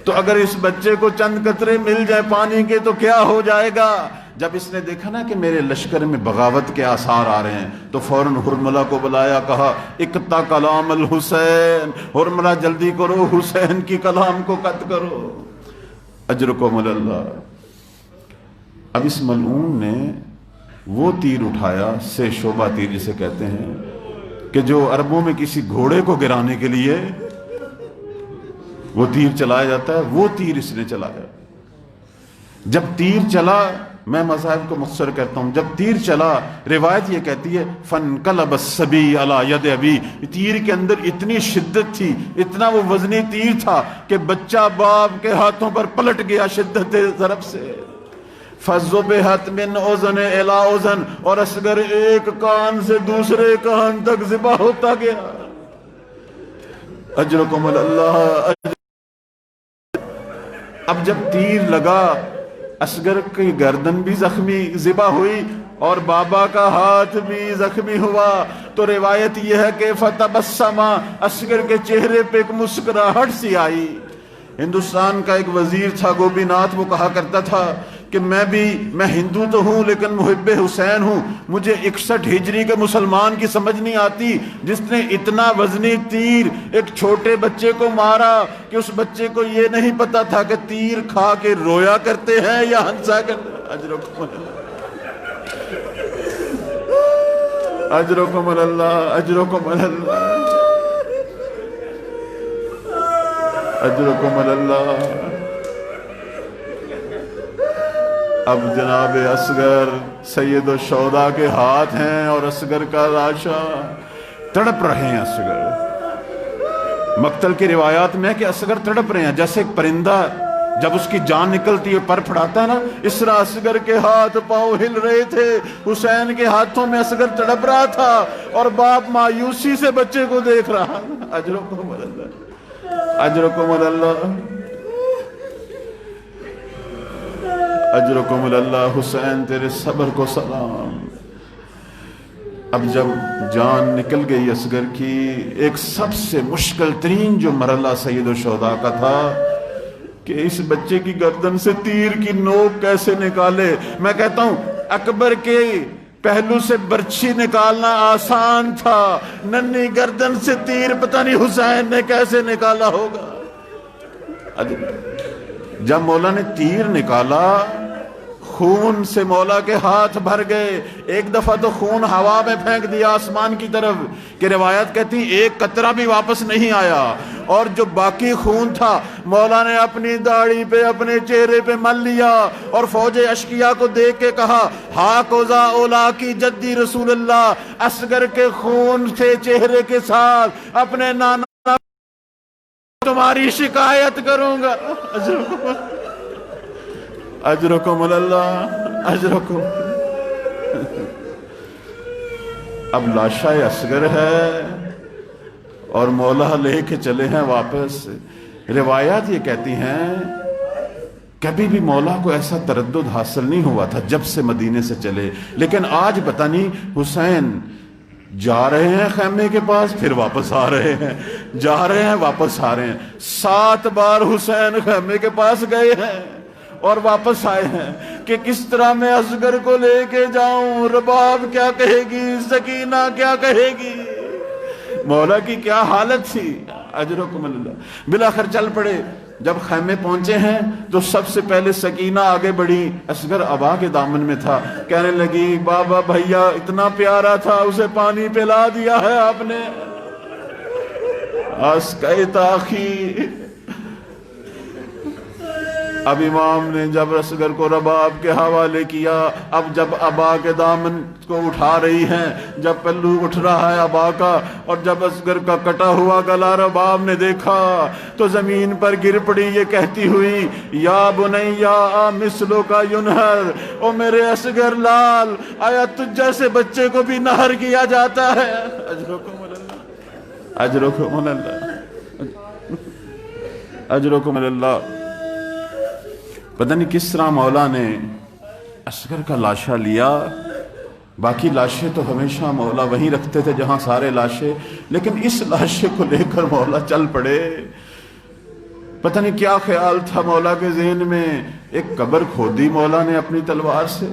تو اگر اس بچے کو چند قطرے مل جائے پانی کے تو کیا ہو جائے گا۔ جب اس نے دیکھا نا کہ میرے لشکر میں بغاوت کے آثار آ رہے ہیں تو فوراً حرملہ کو بلایا، کہا اقطع کلام الحسین، حرملہ جلدی کرو حسین کی کلام کو قطع کرو۔ اجرکم اللہ۔ اب اس ملعون نے وہ تیر اٹھایا، سے شعبہ تیر جسے کہتے ہیں، کہ جو عربوں میں کسی گھوڑے کو گرانے کے لیے وہ تیر چلایا جاتا ہے، وہ تیر اس نے چلایا۔ جب تیر چلا، میں مذاہب کو مختصر کرتا ہوں، جب تیر چلا روایت یہ کہتی ہے فانقلب الصبی علی ید ابی، تیر کے اندر اتنی شدت تھی، اتنا وہ وزنی تیر تھا کہ بچہ باپ کے ہاتھوں پر پلٹ گیا شدت ضرب سے۔ فذبحت من اذن الی اذن، اور اصغر ایک کان سے دوسرے کان تک ذبح ہوتا گیا۔ اجرکم اللہ۔ اب جب تیر لگا اصغر کی گردن بھی زخمی ذبح ہوئی اور بابا کا ہاتھ بھی زخمی ہوا، تو روایت یہ ہے کہ فتبسم، اصغر کے چہرے پہ ایک مسکراہٹ سی آئی۔ ہندوستان کا ایک وزیر تھا گوبی ناتھ، وہ کہا کرتا تھا کہ میں ہندو تو ہوں لیکن محب حسین ہوں، مجھے 61 ہجری کے مسلمان کی سمجھ نہیں آتی جس نے اتنا وزنی تیر ایک چھوٹے بچے کو مارا کہ اس بچے کو یہ نہیں پتا تھا کہ تیر کھا کے رویا کرتے ہیں یا ہنسا کرتے ہیں۔ اجرکم اللہ، اجرکم اللہ، اجرکم اللہ۔ اب جناب اصغر سید الشہداء کے ہاتھ ہیں اور اصغر کا لاشا، تڑپ رہے ہیں اصغر۔ مقتل کی روایات میں کہ اصغر تڑپ رہے ہیں، جیسے ایک پرندہ جب اس کی جان نکلتی ہے پر پھڑاتا ہے نا، اس طرح اصغر کے ہاتھ پاؤں ہل رہے تھے، حسین کے ہاتھوں میں اصغر تڑپ رہا تھا اور باپ مایوسی سے بچے کو دیکھ رہا۔ اجرکم اللہ، اجرکم اللہ، اجرکم اللہ۔ حسین تیرے صبر کو سلام۔ اب جب جان نکل گئی اصغر کی، ایک سب سے مشکل ترین جو مرحلہ سید الشہداء کا تھا کہ اس بچے کی گردن سے تیر کی نوک کیسے نکالے۔ میں کہتا ہوں اکبر کے پہلو سے برچھی نکالنا آسان تھا، ننھی گردن سے تیر پتہ نہیں حسین نے کیسے نکالا ہوگا۔ جب مولا نے تیر نکالا خون سے مولا کے ہاتھ بھر گئے، ایک دفعہ تو خون ہوا میں پھینک دیا آسمان کی طرف کہ روایت کہتی ایک قطرہ بھی واپس نہیں آیا، اور جو باقی خون تھا مولا نے اپنی داڑھی پہ اپنے چہرے پہ مل لیا اور فوج اشقیاء کو دیکھ کے کہا ہاکوزا اولا کی جدی رسول اللہ، اصغر کے خون سے چہرے کے ساتھ اپنے نانا تمہاری شکایت کروں گا۔ اجرکم اللہ اجرکم۔ اب لاشا اصغر ہے اور مولا لے کے چلے ہیں واپس۔ روایات یہ کہتی ہیں کبھی بھی مولا کو ایسا تردد حاصل نہیں ہوا تھا جب سے مدینے سے چلے، لیکن آج پتہ نہیں حسین جا رہے ہیں خیمے کے پاس پھر واپس آ رہے ہیں، جا رہے ہیں واپس آ رہے ہیں۔ 7 بار حسین خیمے کے پاس گئے ہیں اور واپس آئے ہیں کہ کس طرح میں اصغر کو لے کے جاؤں، رباب کیا کہے گی، سکینہ کیا کہے گی، مولا کی کیا حالت تھی۔ اجرکم اللہ۔ بالآخر چل پڑے۔ جب خیمے پہنچے ہیں تو سب سے پہلے سکینہ آگے بڑھی، اصغر ابا کے دامن میں تھا، کہنے لگی بابا بھیا اتنا پیارا تھا اسے پانی پلا دیا ہے آپ نے۔ اسقیت اخی۔ اب امام نے جب اصغر کو رباب کے حوالے کیا، اب جب ابا کے دامن کو اٹھا رہی ہیں، جب پلو اٹھ رہا ہے ابا کا، اور جب اصغر کا کٹا ہوا گلا رباب نے دیکھا تو زمین پر گر پڑی یہ کہتی ہوئی یا بنیا مثلو کا ینہر، او میرے اصغر لال آیا تجھ جیسے بچے کو بھی نہر کیا جاتا ہے۔ اجرکم اللہ اجرکم اللہ اجرکم اللہ۔ پتہ نہیں کس طرح مولا نے اصغر کا لاشا لیا۔ باقی لاشیں تو ہمیشہ مولا وہیں رکھتے تھے جہاں سارے لاشیں، لیکن اس لاشے کو لے کر مولا چل پڑے۔ پتہ نہیں کیا خیال تھا مولا کے ذہن میں۔ ایک قبر کھودی مولا نے اپنی تلوار سے،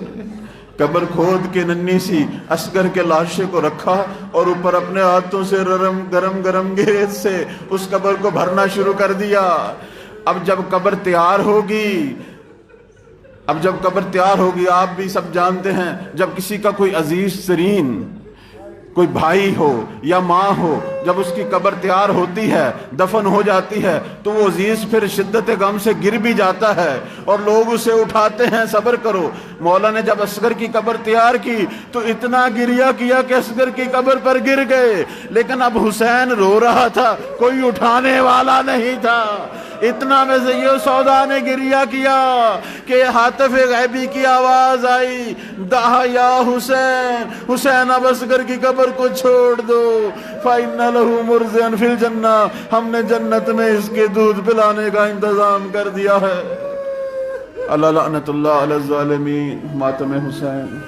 قبر کھود کے ننھی سی اصغر کے لاشے کو رکھا اور اوپر اپنے ہاتھوں سے گرم گرم گیس سے اس قبر کو بھرنا شروع کر دیا۔ اب جب قبر تیار ہوگی آپ بھی سب جانتے ہیں، جب کسی کا کوئی عزیز ترین کوئی بھائی ہو یا ماں ہو، جب اس کی قبر تیار ہوتی ہے، دفن ہو جاتی ہے، تو وہ عزیز پھر شدت غم سے گر بھی جاتا ہے اور لوگ اسے اٹھاتے ہیں، صبر کرو۔ مولا نے جب اصغر کی قبر تیار کی تو اتنا گریہ کیا کہ اصغر کی قبر پر گر گئے، لیکن اب حسین رو رہا تھا، کوئی اٹھانے والا نہیں تھا۔ اتنا میں زیو سودا نے گریہ کیا کہ حاطف غیبی کی آواز آئی دعا یا حسین، حسین اب اصغر کی قبر کو چھوڑ دو، فَإِنَّ لَهُ مُرْضِعًا فِي الْجَنَّةِ، ہم نے جنت میں اس کے دودھ پلانے کا انتظام کر دیا ہے۔ اللہ لعنت اللہ علی الظالمین۔ ماتم حسین۔